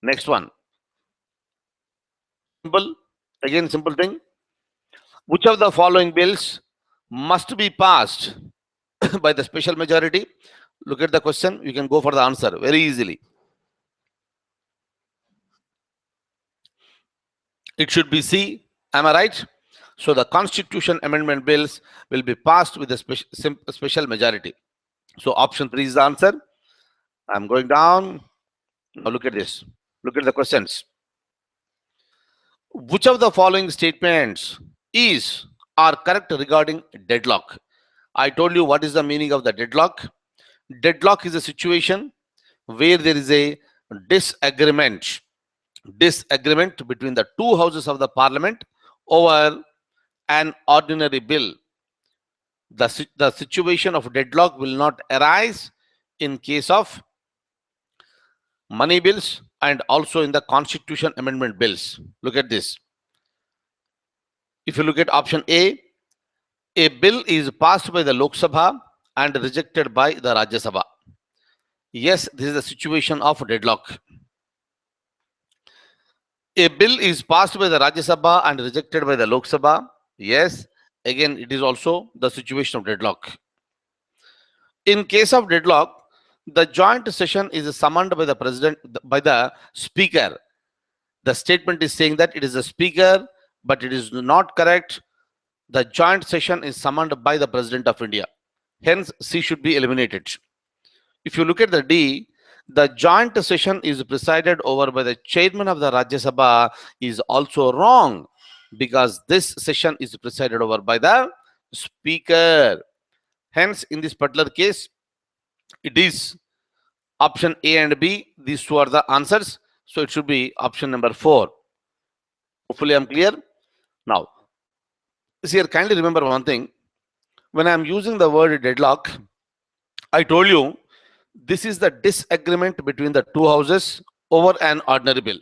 Next one. Simple. Again, simple thing. Which of the following bills must be passed by the special majority? Look at the question. You can go for the answer very easily. It should be C. Am I right? So the constitution amendment bills will be passed with a special majority. So option 3 is the answer. I'm going down. Now look at this. Look at the questions. Which of the following statements is or correct regarding deadlock? I told you what is the meaning of the deadlock. Deadlock is a situation where there is a disagreement between the two houses of the parliament over an ordinary bill. The situation of deadlock will not arise in case of money bills and also in the constitution amendment bills. Look at this. If you look at option A bill is passed by the Lok Sabha and rejected by the Rajya Sabha. Yes, this is the situation of deadlock. A bill is passed by the Rajya Sabha and rejected by the Lok Sabha. Yes, again, it is also the situation of deadlock. In case of deadlock, the joint session is summoned by the speaker. The statement is saying that it is the speaker, but it is not correct. The joint session is summoned by the President of India. Hence, C should be eliminated. If you look at the D, the joint session is presided over by the chairman of the Rajya Sabha is also wrong, because this session is presided over by the speaker. Hence, in this particular case, it is option A and B. These two are the answers. So it should be option number 4. Hopefully I'm clear. Now, here kindly remember one thing. When I'm using the word deadlock, I told you this is the disagreement between the two houses over an ordinary bill.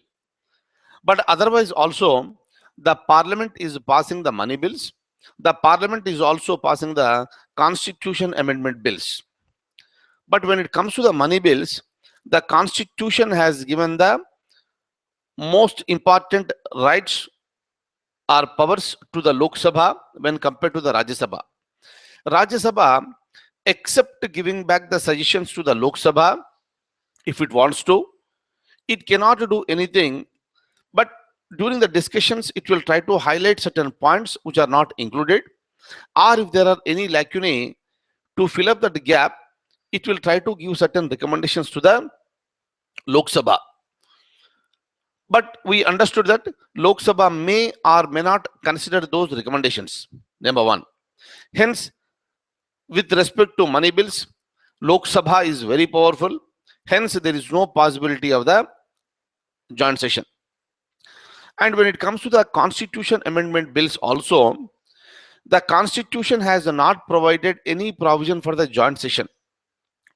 But otherwise also, the parliament is passing the money bills. The parliament is also passing the constitution amendment bills. But when it comes to the money bills, the constitution has given the most important rights or powers to the Lok Sabha when compared to the Rajya Sabha. Rajya Sabha, except giving back the suggestions to the Lok Sabha, if it wants to, it cannot do anything. But during the discussions, it will try to highlight certain points which are not included, or if there are any lacunae to fill up that gap, it will try to give certain recommendations to the Lok Sabha. But we understood that Lok Sabha may or may not consider those recommendations. Number 1. Hence, with respect to money bills, Lok Sabha is very powerful. Hence, there is no possibility of the joint session. And when it comes to the constitution amendment bills also, the constitution has not provided any provision for the joint session.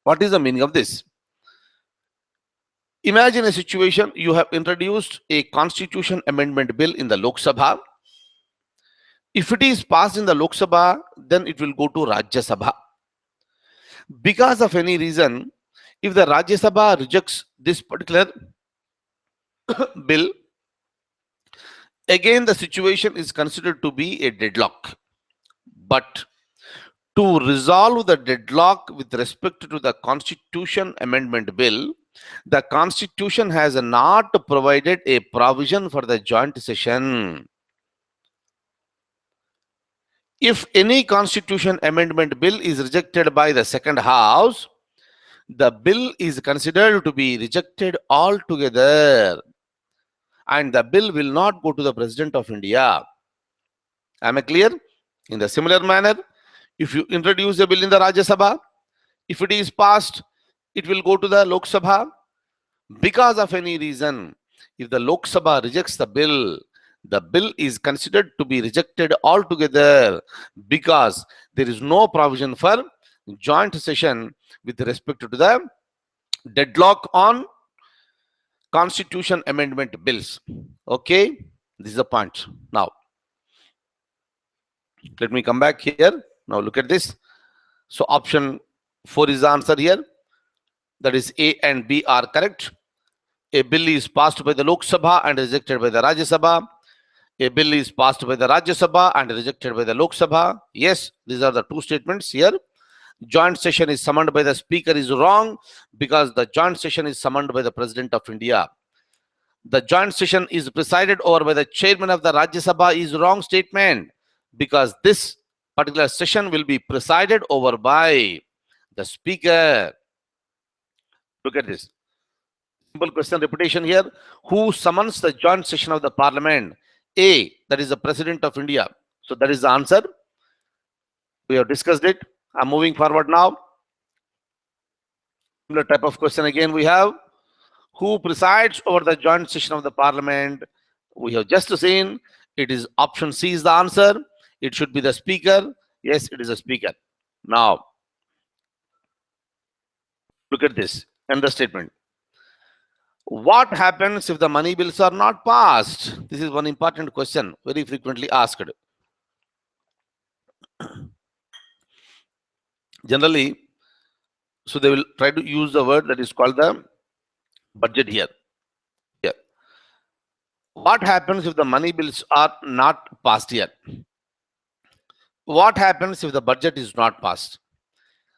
What is the meaning of this? Imagine a situation, you have introduced a constitution amendment bill in the Lok Sabha. If it is passed in the Lok Sabha, then it will go to Rajya Sabha. Because of any reason, if the Rajya Sabha rejects this particular bill, again the situation is considered to be a deadlock. But to resolve the deadlock with respect to the constitution amendment bill, the constitution has not provided a provision for the joint session. If any constitution amendment bill is rejected by the second house, the bill is considered to be rejected altogether, and the bill will not go to the President of India. Am I clear? In the similar manner, if you introduce a bill in the Rajya Sabha, if it is passed, it will go to the Lok Sabha. Because of any reason, if the Lok Sabha rejects the bill is considered to be rejected altogether, because there is no provision for joint session with respect to the deadlock on constitution amendment bills. Okay, this is the point. Now, let me come back here. Now look at this. So option 4 is the answer here. That is A and B are correct. A bill is passed by the Lok Sabha and rejected by the Rajya Sabha. A bill is passed by the Rajya Sabha and rejected by the Lok Sabha. Yes, these are the two statements here. Joint session is summoned by the speaker is wrong, because the joint session is summoned by the President of India. The joint session is presided over by the chairman of the Rajya Sabha is wrong statement, because this particular session will be presided over by the speaker. Look at this. Simple question repetition here. Who summons the joint session of the parliament? A, that is the President of India. So that is the answer. We have discussed it. I'm moving forward now. Similar type of question again we have. Who presides over the joint session of the parliament? We have just seen it is option C is the answer. It should be the speaker. Yes, it is a speaker. Now, look at this understatement. What happens if the money bills are not passed? This is one important question, very frequently asked. Generally, so they will try to use the word that is called the budget here. What happens if the money bills are not passed here? What happens if the budget is not passed?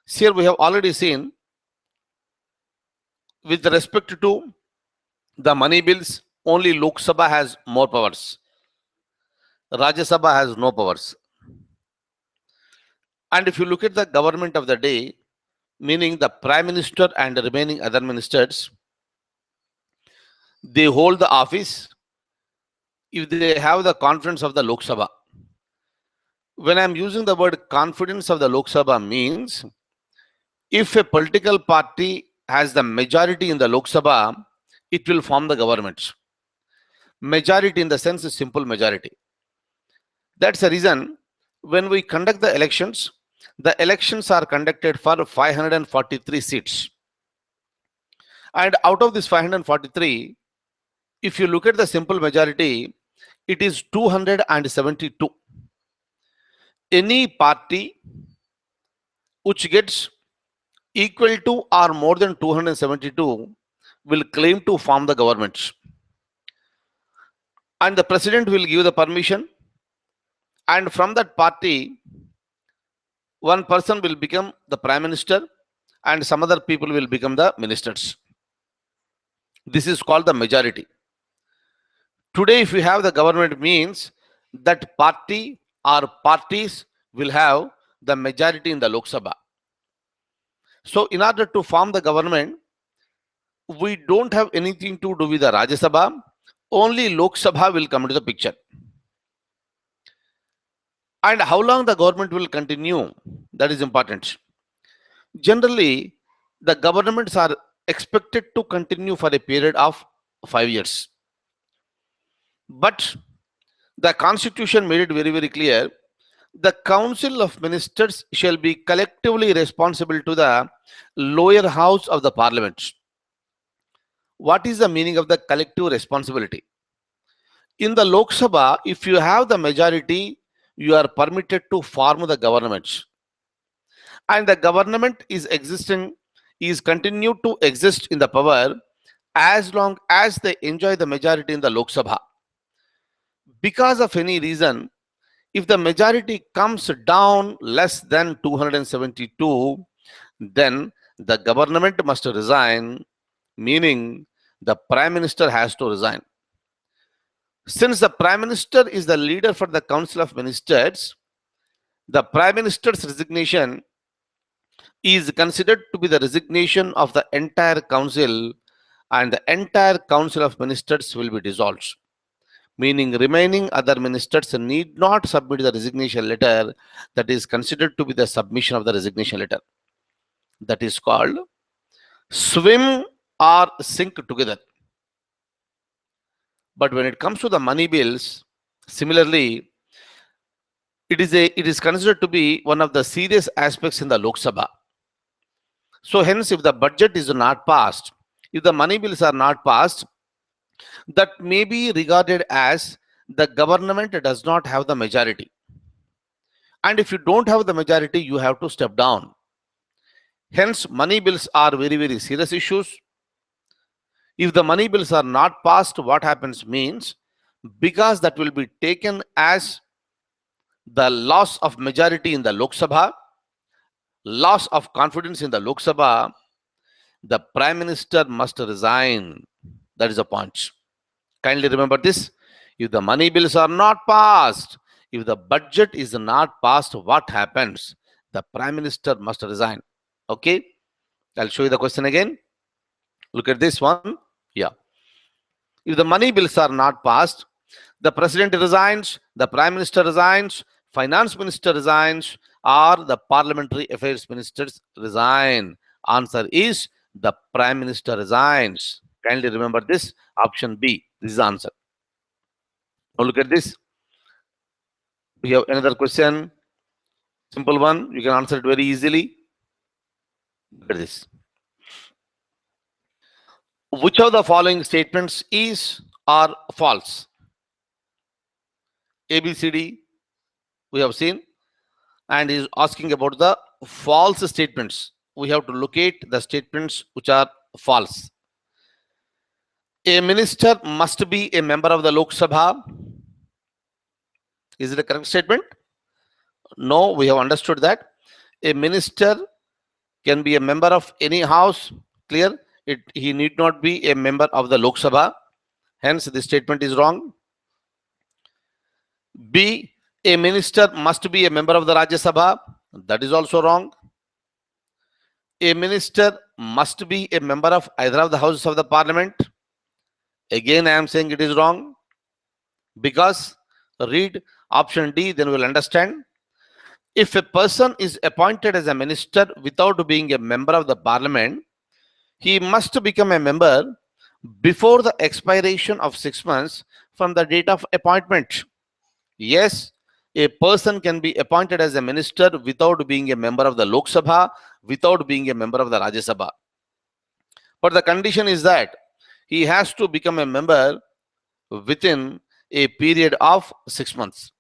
Here we have already seen with respect to the money bills, only Lok Sabha has more powers. Rajya Sabha has no powers. And if you look at the government of the day, meaning the Prime Minister and the remaining other ministers, they hold the office if they have the confidence of the Lok Sabha. When I'm using the word confidence of the Lok Sabha means if a political party has the majority in the Lok Sabha, it will form the government. Majority in the sense is simple majority. That's the reason when we conduct the elections are conducted for 543 seats. And out of this 543, if you look at the simple majority, it is 272. Any party which gets equal to or more than 272 will claim to form the government. And the president will give the permission. And from that party, one person will become the prime minister and some other people will become the ministers. This is called the majority. Today, if we have the government means that party or parties will have the majority in the Lok Sabha. So in order to form the government, we don't have anything to do with the Rajya Sabha. Only Lok Sabha will come into the picture. And how long the government will continue, that is important. Generally, the governments are expected to continue for a period of 5 years. But the constitution made it very, very clear. The council of ministers shall be collectively responsible to the lower house of the parliament. What is the meaning of the collective responsibility? In the Lok Sabha, if you have the majority, you are permitted to form the government. And the government is continued to exist in the power as long as they enjoy the majority in the Lok Sabha. Because of any reason, if the majority comes down less than 272, then the government must resign, meaning the prime minister has to resign. Since the prime minister is the leader for the council of ministers, the prime minister's resignation is considered to be the resignation of the entire council, and the entire council of ministers will be dissolved. Meaning remaining other ministers need not submit the resignation letter. That is considered to be the submission of the resignation letter. That is called swim or sink together. But when it comes to the money bills, similarly, it is considered to be one of the serious aspects in the Lok Sabha. So hence, if the budget is not passed, if the money bills are not passed, that may be regarded as the government does not have the majority. And if you don't have the majority, you have to step down. Hence, money bills are very, very serious issues. If the money bills are not passed, what happens means, because that will be taken as the loss of majority in the Lok Sabha, loss of confidence in the Lok Sabha, the prime minister must resign. That is the point. Kindly remember this. If the money bills are not passed, If the budget is not passed, what happens? The Prime Minister must resign. Okay, I'll show you the question again. Look at this one. Yeah. If the money bills are not passed, the President resigns, the Prime Minister resigns, Finance Minister resigns, or the Parliamentary Affairs Ministers resign. Answer is the Prime Minister resigns. Kindly remember this. Option B. This is the answer. Now look at this. We have another question. Simple one. You can answer it very easily. Look at this. Which of the following statements is or false? A, B, C, D, we have seen, and is asking about the false statements. We have to locate the statements which are false. A minister must be a member of the Lok Sabha. Is it a correct statement? No, we have understood that. A minister can be a member of any house. Clear? He need not be a member of the Lok Sabha. Hence, this statement is wrong. B, a minister must be a member of the Rajya Sabha. That is also wrong. A minister must be a member of either of the houses of the parliament. Again, I am saying it is wrong. Because read option D, then we will understand. If a person is appointed as a minister without being a member of the parliament, he must become a member before the expiration of 6 months from the date of appointment. Yes, a person can be appointed as a minister without being a member of the Lok Sabha, without being a member of the Rajya Sabha. But the condition is that he has to become a member within a period of 6 months.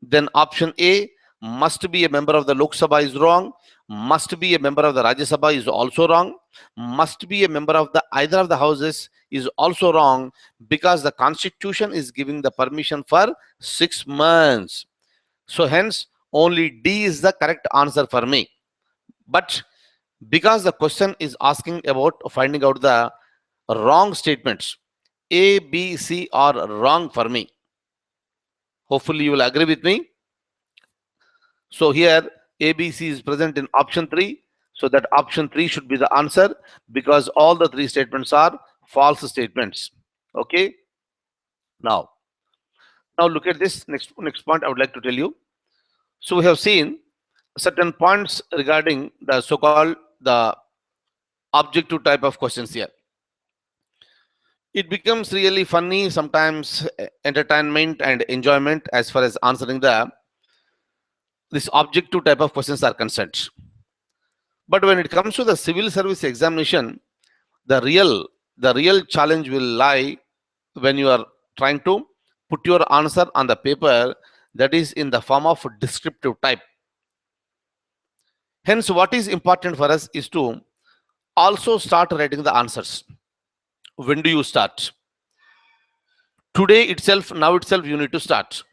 Then option A, must be a member of the Lok Sabha, is wrong. Must be a member of the Rajya Sabha is also wrong. Must be a member of the either of the houses is also wrong, because the constitution is giving the permission for 6 months. So hence only D is the correct answer for me. But because the question is asking about finding out the wrong statements, A, B, C are wrong for me. Hopefully you will agree with me. So here ABC is present in option 3. So that option 3 should be the answer, because all the 3 statements are false statements. Okay. Now look at this next point I would like to tell you. So we have seen certain points regarding the so-called the objective type of questions here. It becomes really funny, sometimes entertainment and enjoyment as far as answering this objective type of questions are concerned. But when it comes to the civil service examination, the real challenge will lie when you are trying to put your answer on the paper that is in the form of descriptive type. Hence, what is important for us is to also start writing the answers. When do you start? Today itself, now itself, you need to start.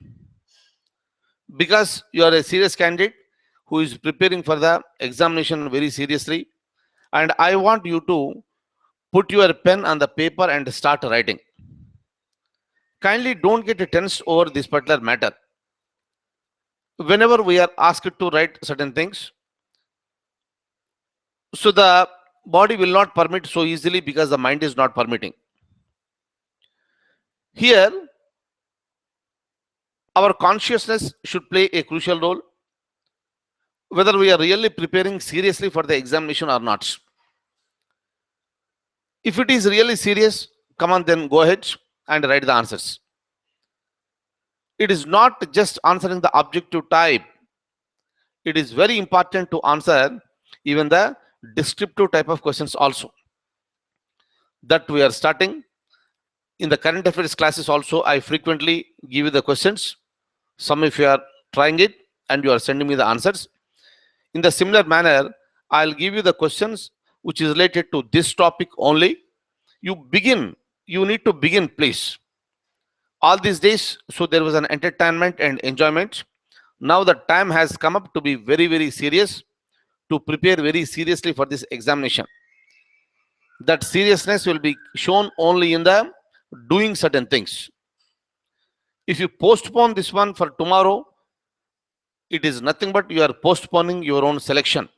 Because you are a serious candidate who is preparing for the examination very seriously. And I want you to put your pen on the paper and start writing. Kindly don't get tense over this particular matter. Whenever we are asked to write certain things, so the body will not permit so easily because the mind is not permitting. Here, our consciousness should play a crucial role, whether we are really preparing seriously for the examination or not. If it is really serious, come on, then go ahead and write the answers. It is not just answering the objective type. It is very important to answer even the descriptive type of questions also. That we are starting. In the current affairs classes also, I frequently give you the questions. Some if you are trying it and you are sending me the answers. In the similar manner, I'll give you the questions which is related to this topic only. You need to begin, please. All these days, so there was an entertainment and enjoyment. Now the time has come up to be very, very serious, to prepare very seriously for this examination. That seriousness will be shown only in the doing certain things. If you postpone this one for tomorrow, it is nothing but you are postponing your own selection.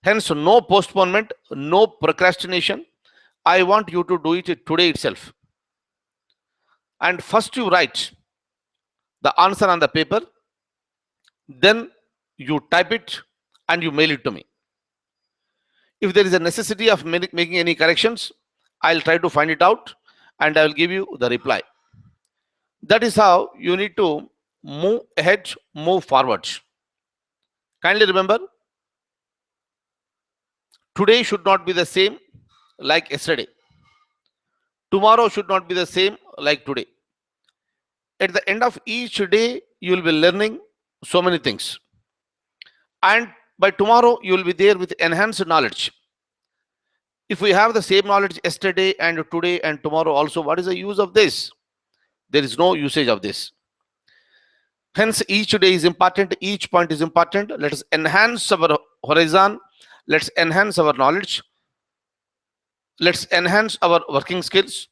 Hence, no postponement, no procrastination. I want you to do it today itself. And first you write the answer on the paper, then you type it and you mail it to me. If there is a necessity of making any corrections, I'll try to find it out and I will give you the reply. That is how you need to move ahead, move forward. Kindly remember, today should not be the same like yesterday. Tomorrow should not be the same like today. At the end of each day, you will be learning so many things. And by tomorrow, you will be there with enhanced knowledge. If we have the same knowledge yesterday and today and tomorrow also, what is the use of this? There is no usage of this. Hence, each day is important, each point is important. Let us enhance our horizon, let's enhance our knowledge, let's enhance our working skills.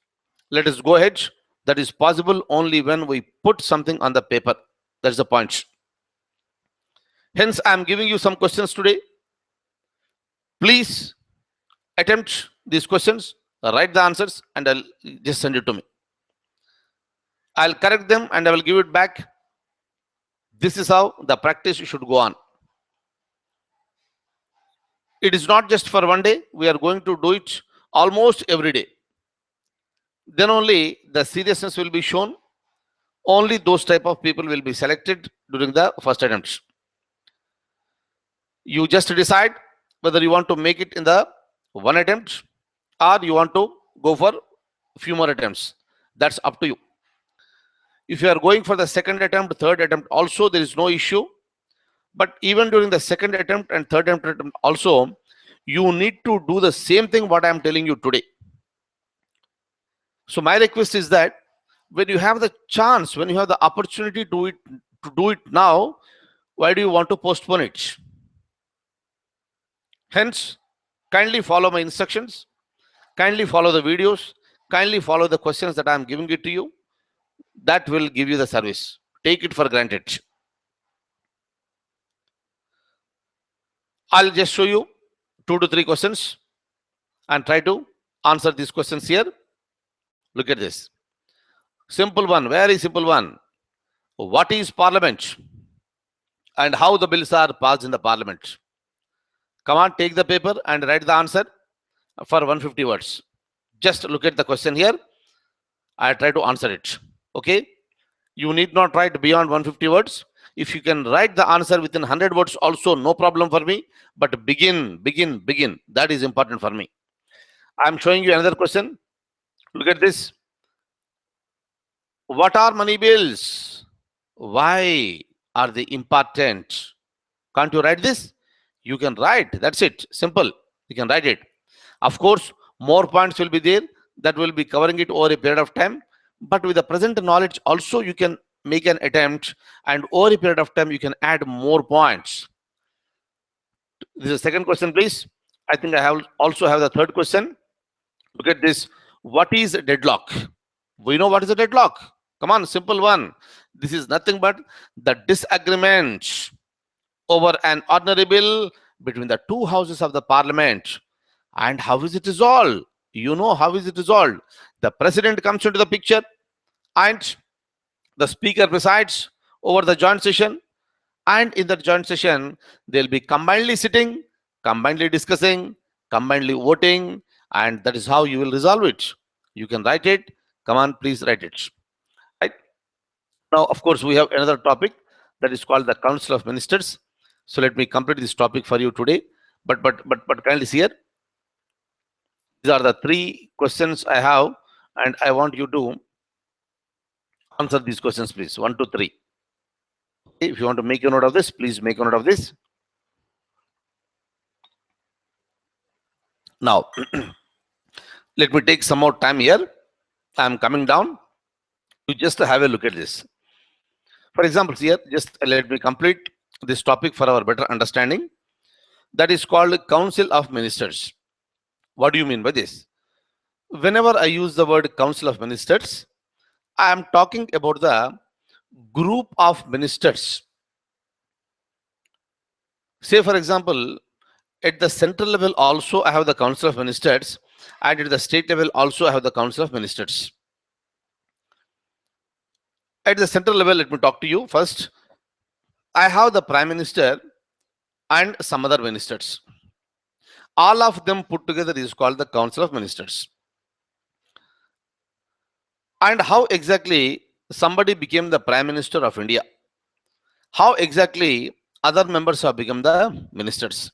Let us go ahead. That is possible only when we put something on the paper. That's the point. Hence, I am giving you some questions today. Please attempt these questions, write the answers, and I'll just send it to me. I'll correct them and I will give it back. This is how the practice should go on. It is not just for one day. We are going to do it almost every day. Then only the seriousness will be shown. Only those type of people will be selected during the first attempts. You just decide whether you want to make it in the one attempt or you want to go for a few more attempts. That's up to you. If you are going for the second attempt, third attempt also, there is no issue. But even during the second attempt and third attempt also, you need to do the same thing what I am telling you today. So my request is that when you have the chance, when you have the opportunity to do it now, why do you want to postpone it? Hence, kindly follow my instructions, kindly follow the videos, kindly follow the questions that I am giving it to you. That will give you the service. Take it for granted. I'll just show you 2 to 3 questions and try to answer these questions here. Look at this. Simple one, very simple one. What is Parliament and how the bills are passed in the Parliament? Come on, take the paper and write the answer for 150 words. Just look at the question here. I try to answer it. Okay? You need not write beyond 150 words. If you can write the answer within 100 words also, no problem for me. But begin. That is important for me. I'm showing you another question. Look at this. What are money bills? Why are they important? Can't you write this? You can write. That's it. Simple. You can write it. Of course, more points will be there. That will be covering it over a period of time. But with the present knowledge also, you can make an attempt, and over a period of time, you can add more points. This is the second question, please. I think I also have the third question. Look at this. What is a deadlock? We know what is a deadlock. Come on, simple one. This is nothing but the disagreement over an ordinary bill between the two houses of the Parliament. And how is it resolved? You know how is it resolved? The president comes into the picture and the speaker presides over the joint session. And in the joint session, they'll be combinedly sitting, combinedly discussing, combinedly voting, and that is how you will resolve it. You can write it. Come on, please write it. Right? Now, of course, we have another topic that is called the Council of Ministers. So let me complete this topic for you today. But kindly see here. These are the 3 questions I have, and I want you to answer these questions, please. 1 to 3. If you want to make a note of this, please make a note of this. Now, let me take some more time here. I'm coming down. You just have a look at this. For example, here, just let me complete this topic for our better understanding. That is called Council of Ministers. What do you mean by this? Whenever I use the word Council of Ministers, I am talking about the group of ministers. Say, for example, at the central level also I have the Council of Ministers, and at the state level also I have the Council of Ministers. At the central level, let me talk to you first. I have the Prime Minister and some other ministers. All of them put together is called the Council of Ministers. And how exactly somebody became the Prime Minister of India? How exactly other members have become the ministers?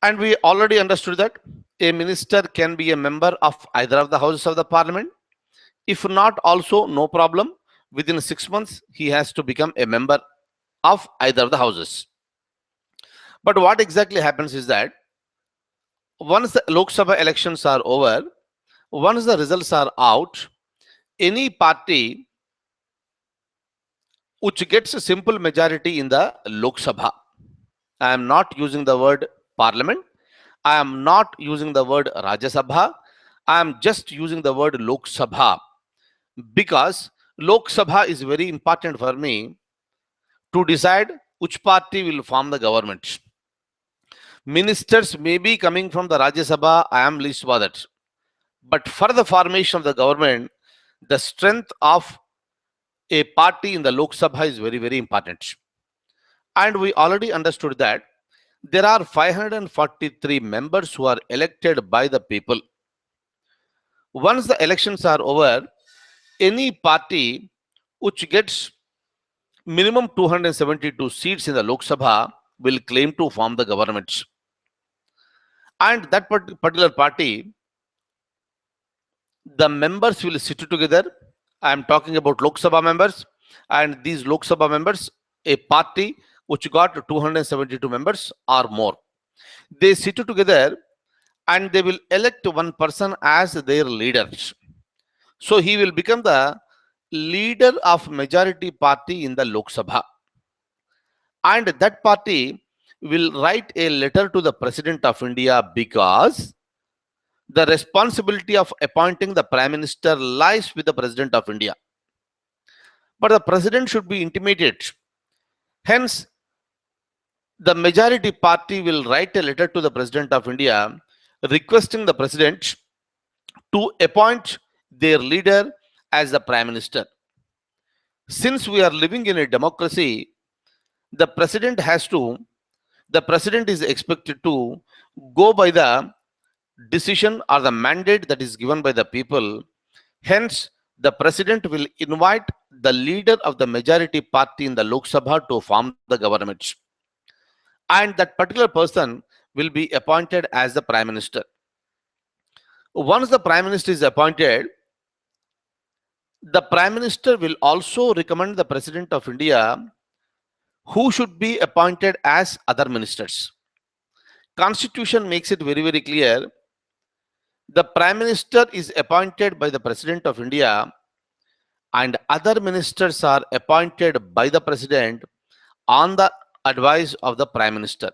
And we already understood that a minister can be a member of either of the houses of the parliament. If not, also no problem. Within 6 months, he has to become a member of either of the houses. But what exactly happens is that once the Lok Sabha elections are over, once the results are out, any party which gets a simple majority in the Lok Sabha, I am not using the word parliament, I am not using the word Rajya Sabha, I am just using the word Lok Sabha, because Lok Sabha is very important for me to decide which party will form the government. Ministers may be coming from the Rajya Sabha, I am least bothered. But for the formation of the government, the strength of a party in the Lok Sabha is very, very important. And we already understood that there are 543 members who are elected by the people. Once the elections are over, any party which gets minimum 272 seats in the Lok Sabha will claim to form the government. And that particular party, the members will sit together. I am talking about Lok Sabha members, and these Lok Sabha members, a party which got 272 members or more, they sit together and they will elect one person as their leader. So he will become the leader of majority party in the Lok Sabha, and that party will write a letter to the President of India, because the responsibility of appointing the Prime Minister lies with the President of India. But the President should be intimated. Hence, the majority party will write a letter to the President of India requesting the President to appoint their leader as the Prime Minister. Since we are living in a democracy, the President is expected to go by the decision or the mandate that is given by the people. Hence, the President will invite the leader of the majority party in the Lok Sabha to form the government. And that particular person will be appointed as the Prime Minister. Once the Prime Minister is appointed, the Prime Minister will also recommend the President of India who should be appointed as other ministers. Constitution makes it very, very clear. The Prime Minister is appointed by the President of India, and other ministers are appointed by the President on the advice of the Prime Minister.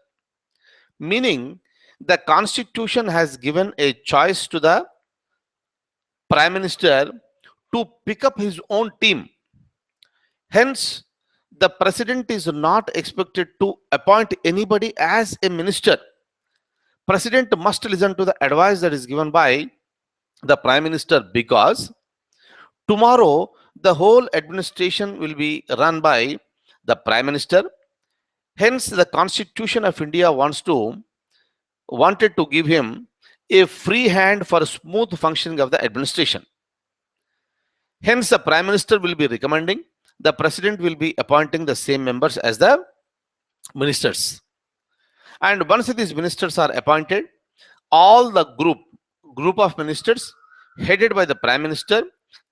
Meaning, the Constitution has given a choice to the Prime Minister to pick up his own team. Hence, the President is not expected to appoint anybody as a minister. President must listen to the advice that is given by the Prime Minister, because tomorrow the whole administration will be run by the Prime Minister. Hence, the Constitution of India wanted to give him a free hand for smooth functioning of the administration. Hence, the Prime Minister will be recommending, the President will be appointing the same members as the ministers. And once these ministers are appointed, all the group of ministers headed by the Prime Minister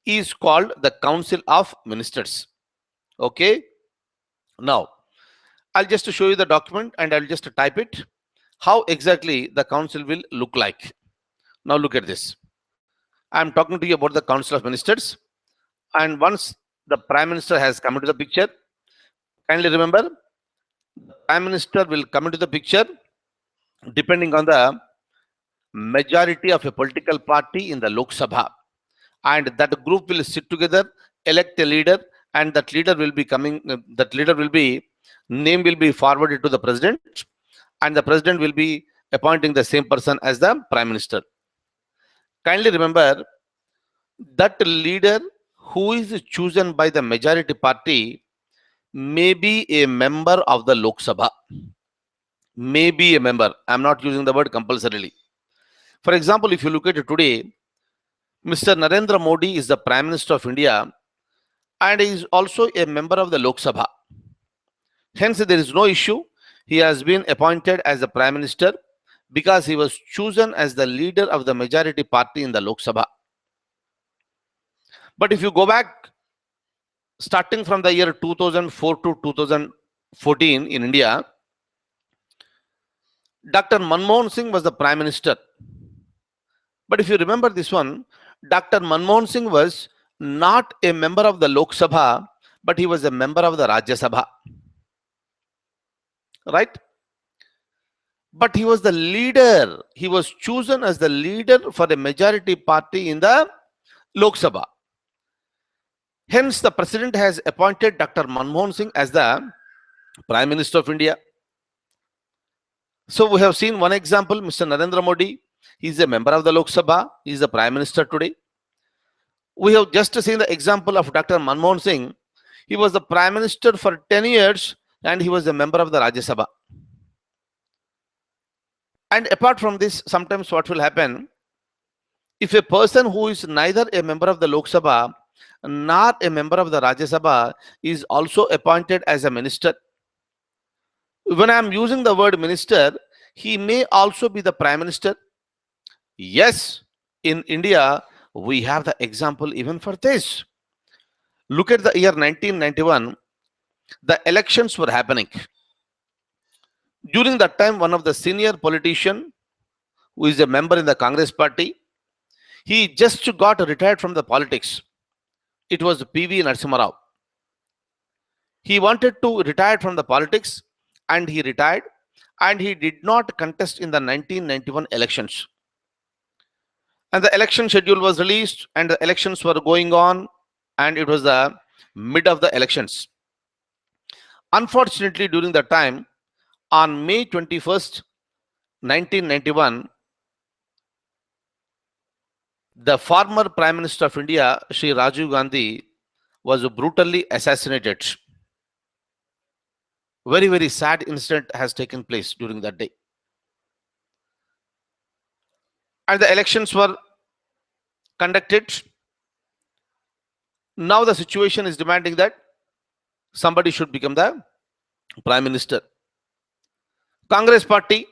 is called the Council of Ministers. Okay. Now, I'll just show you the document and I'll just type it, how exactly the council will look like. Now look at this. I'm talking to you about the Council of Ministers. And once the Prime Minister has come into the picture, kindly remember, the Prime Minister will come into the picture depending on the majority of a political party in the Lok Sabha. And that group will sit together elect a leader, and that leader will be coming, name will be forwarded to the president, and the president will be appointing the same person as the prime minister. Kindly remember that leader who is chosen by the majority party may be a member of the Lok Sabha. May be a member. I'm not using the word compulsorily. For example, if you look at it today, Mr. Narendra Modi is the Prime Minister of India and he is also a member of the Lok Sabha. Hence, there is no issue. He has been appointed as the Prime Minister because he was chosen as the leader of the majority party in the Lok Sabha. But if you go back, starting from the year 2004 to 2014 in India, Dr. Manmohan Singh was the Prime Minister. But if you remember this one, Dr. Manmohan Singh was not a member of the Lok Sabha, but he was a member of the Rajya Sabha. Right? But he was the leader. He was chosen as the leader for a majority party in the Lok Sabha. Hence, the president has appointed Dr. Manmohan Singh as the Prime Minister of India. So we have seen one example, Mr. Narendra Modi. He is a member of the Lok Sabha. He is the Prime Minister today. We have just seen the example of Dr. Manmohan Singh. He was the Prime Minister for 10 years and he was a member of the Rajya Sabha. And apart from this, sometimes what will happen, if a person who is neither a member of the Lok Sabha nor a member of the Rajya Sabha is also appointed as a minister, when I am using the word minister, he may also be the Prime Minister. Yes, in India, we have the example even for this. Look at the year 1991, the elections were happening. During that time, one of the senior politician, who is a member in the Congress party, he just got retired from the politics. It was P.V. Narasimha Rao. He wanted to retire from the politics and he retired and he did not contest in the 1991 elections. And the election schedule was released and the elections were going on and it was the mid of the elections. Unfortunately, during that time, on May 21st, 1991, the former Prime Minister of India, Shri Rajiv Gandhi, was brutally assassinated. Very, very sad incident has taken place during that day. And the elections were conducted. Now the situation is demanding that somebody should become the Prime Minister. Congress party,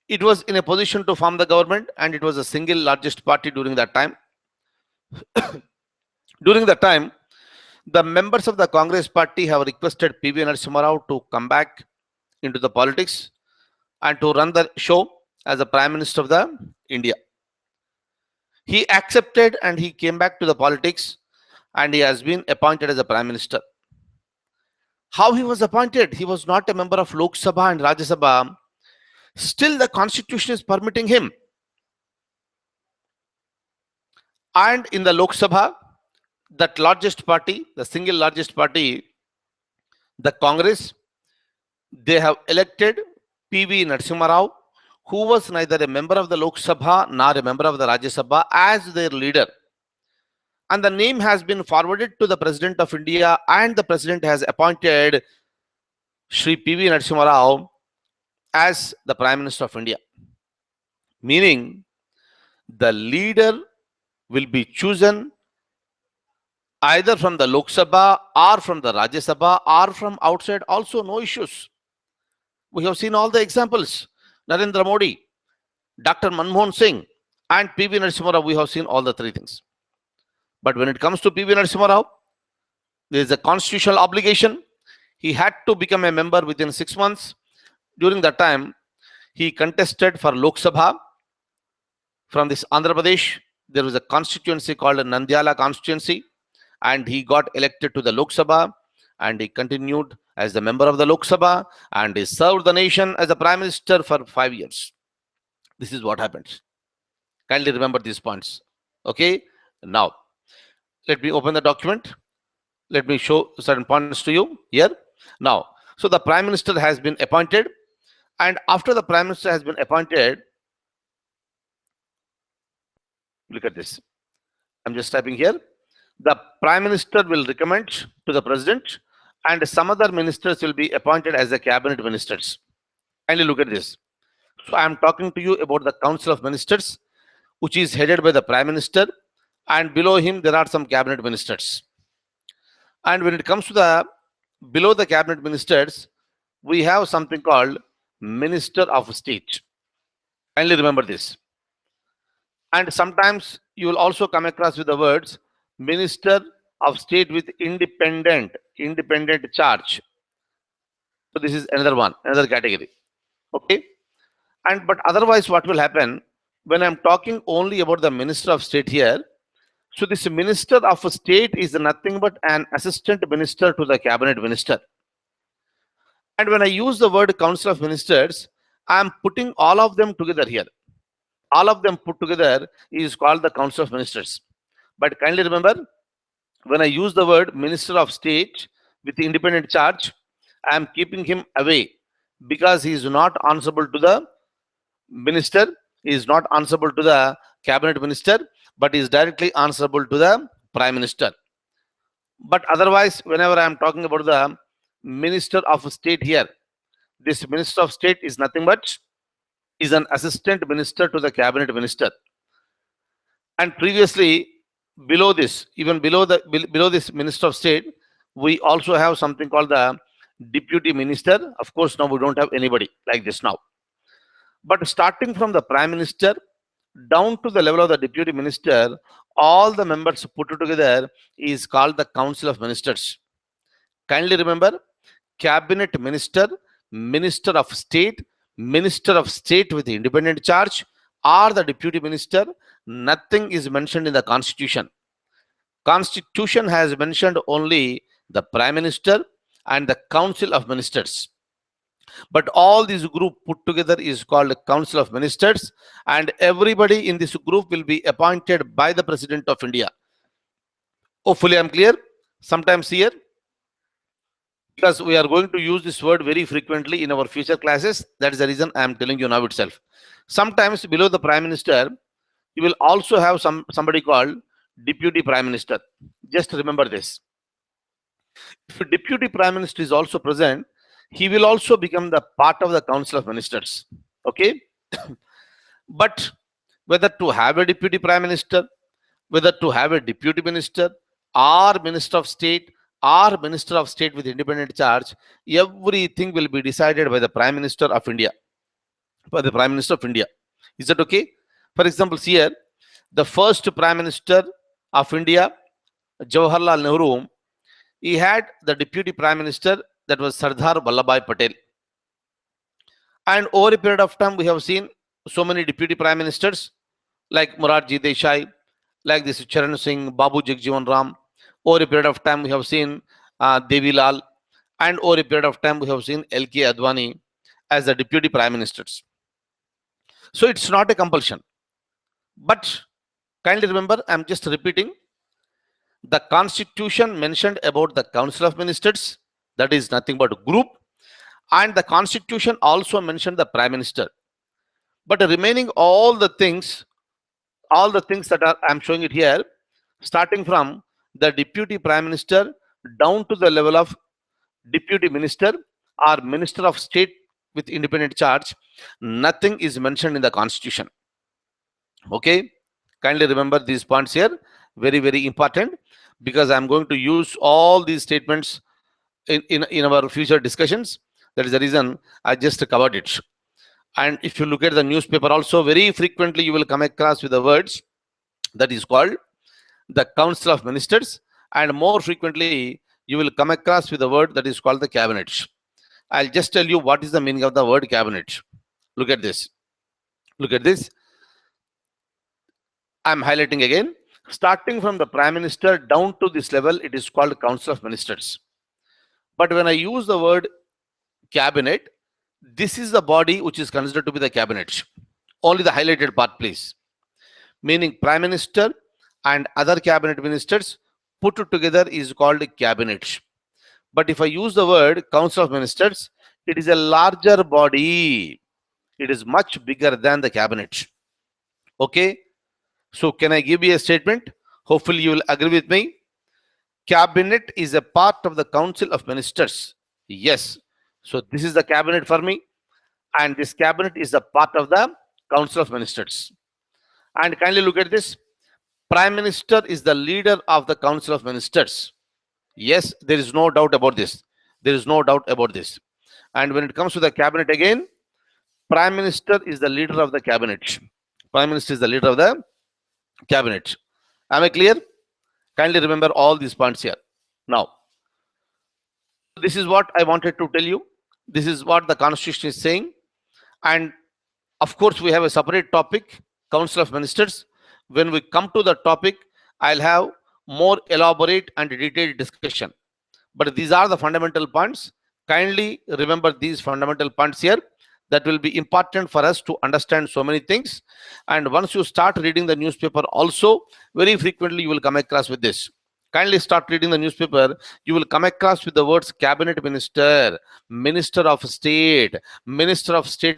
it was in a position to form the government and it was the single largest party during that time. During that time, the members of the Congress party have requested P.V. Narasimha Rao to come back into the politics and to run the show as the Prime Minister of the India. He accepted and he came back to the politics and he has been appointed as a Prime Minister. How he was appointed? He was not a member of Lok Sabha and Rajya Sabha. Still, the constitution is permitting him. And in the Lok Sabha, that largest party, the single largest party, the Congress, they have elected P.V. Narasimha Rao, who was neither a member of the Lok Sabha nor a member of the Rajya Sabha, as their leader. And the name has been forwarded to the President of India and the President has appointed Shri P.V. Narasimha Rao as the Prime Minister of India. Meaning, the leader will be chosen either from the Lok Sabha or from the Rajya Sabha or from outside, also no issues. We have seen all the examples. Narendra Modi, Dr. Manmohan Singh and P.V. Narasimha Rao, we have seen all the three things. But when it comes to P.V. Narasimha Rao, there is a constitutional obligation. He had to become a member within 6 months. During that time, he contested for Lok Sabha from this Andhra Pradesh. There was a constituency called Nandyala constituency and he got elected to the Lok Sabha and he continued as the member of the Lok Sabha and he served the nation as a Prime Minister for 5 years. This is what happens. Kindly remember these points. Okay, now Let me open the document. Let me show certain points to you here. Now, so the Prime Minister has been appointed, and after the Prime Minister has been appointed, look at this. I'm just typing here. The Prime Minister will recommend to the President, and some other ministers will be appointed as the cabinet ministers. Kindly look at this. So I'm talking to you about the Council of Ministers, which is headed by the Prime Minister, and below him there are some cabinet ministers. And when it comes to the below the cabinet ministers, we have something called Minister of State. Kindly remember this. And sometimes you will also come across with the words Minister of State with independent charge. So this is another one, another category. Okay. And but otherwise, what will happen when I'm talking only about the Minister of State here? So this Minister of State is nothing but an assistant minister to the cabinet minister. And when I use the word Council of Ministers, I'm putting all of them together here. All of them put together is called the Council of Ministers. But kindly remember, when I use the word Minister of State with independent charge, I am keeping him away because he is not answerable to the minister, he is not answerable to the cabinet minister, but is directly answerable to the Prime Minister. But otherwise, whenever I am talking about the Minister of State here, this Minister of State is nothing but is an assistant minister to the cabinet minister. And previously, below this, even below this Minister of State, we also have something called the Deputy Minister. Of course, now we don't have anybody like this now. But starting from the Prime Minister down to the level of the Deputy Minister, all the members put together is called the Council of Ministers. Kindly remember, Cabinet Minister, Minister of State with independent charge, or the Deputy Minister, nothing is mentioned in the Constitution. Constitution has mentioned only the Prime Minister and the Council of Ministers. But all this group put together is called Council of Ministers, and everybody in this group will be appointed by the President of India. Hopefully I'm clear. Sometimes here, because we are going to use this word very frequently in our future classes, that is the reason I am telling you now itself. Sometimes below the Prime Minister, you will also have somebody called Deputy Prime Minister. Just remember this. If a Deputy Prime Minister is also present, he will also become the part of the Council of Ministers. Okay. But whether to have a Deputy Prime Minister, whether to have a Deputy Minister or Minister of State or Minister of State with independent charge, everything will be decided by the Prime Minister of India. By the Prime Minister of India. Is that okay? For example, here, the first Prime Minister of India, Jawaharlal Nehru, he had the Deputy Prime Minister, that was Sardar Vallabhbhai Patel. And over a period of time, we have seen so many Deputy Prime Ministers like Morarji Desai, like this Charan Singh, Babu Jagjivan Ram. Over a period of time, we have seen Devi Lal. And over a period of time, we have seen L.K. Advani as the Deputy Prime Ministers. So it's not a compulsion. But kindly remember, I'm just repeating, the Constitution mentioned about the Council of Ministers, that is nothing but a group, and the Constitution also mentioned the Prime Minister. But remaining all the things that are, I'm showing it here, starting from the Deputy Prime Minister down to the level of Deputy Minister or Minister of State with independent charge, nothing is mentioned in the Constitution. Okay, kindly remember these points here, very, very important, because I'm going to use all these statements in our future discussions. That is the reason I just covered it. And if you look at the newspaper also, very frequently you will come across with the words that is called the Council of Ministers, and more frequently you will come across with the word that is called the Cabinet. I'll just tell you what is the meaning of the word Cabinet. Look at this. Look at this. I'm highlighting again. Starting from the Prime Minister down to this level, it is called Council of Ministers. But when I use the word Cabinet, this is the body which is considered to be the Cabinet. Only the highlighted part, please. Meaning Prime Minister and other Cabinet Ministers put together is called cabinet. But if I use the word council of ministers, it is a larger body. It is much bigger than the cabinet. Okay. So can I give you a statement? Hopefully you will agree with me. Cabinet is a part of the council of ministers. Yes. So this is the cabinet for me. And this cabinet is a part of the council of ministers. And kindly look at this. Prime Minister is the leader of the council of ministers. Yes, there is no doubt about this. There is no doubt about this. And when it comes to the cabinet again, Prime Minister is the leader of the cabinet. Prime Minister is the leader of the cabinet. Am I clear? Kindly remember all these points here. Now, this is what I wanted to tell you. This is what the Constitution is saying. And of course, we have a separate topic, Council of Ministers. When we come to the topic, I'll have more elaborate and detailed discussion. But these are the fundamental points. Kindly remember these fundamental points here. That will be important for us to understand so many things. And once you start reading the newspaper also, very frequently you will come across with this. Kindly start reading the newspaper. You will come across with the words cabinet minister, minister of state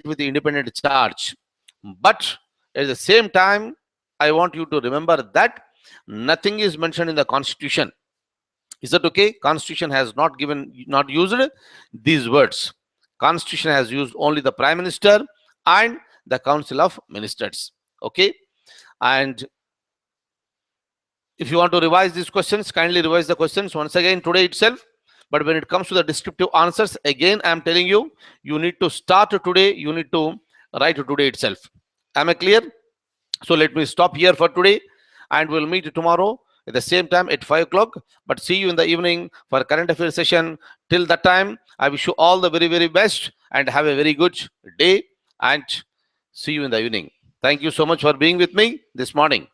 with the independent charge. But at the same time, I want you to remember that nothing is mentioned in the Constitution. Is that okay? Constitution has not used these words. Constitution has used only the Prime Minister and the Council of Ministers. Okay. And if you want to revise these questions, kindly revise the questions once again today itself. But when it comes to the descriptive answers, again, I am telling you, you need to start today. You need to write today itself. Am I clear? So let me stop here for today, and we'll meet tomorrow at the same time at 5 o'clock. But see you in the evening for current affairs session. Till that time, I wish you all the very, very best and have a very good day, and see you in the evening. Thank you so much for being with me this morning.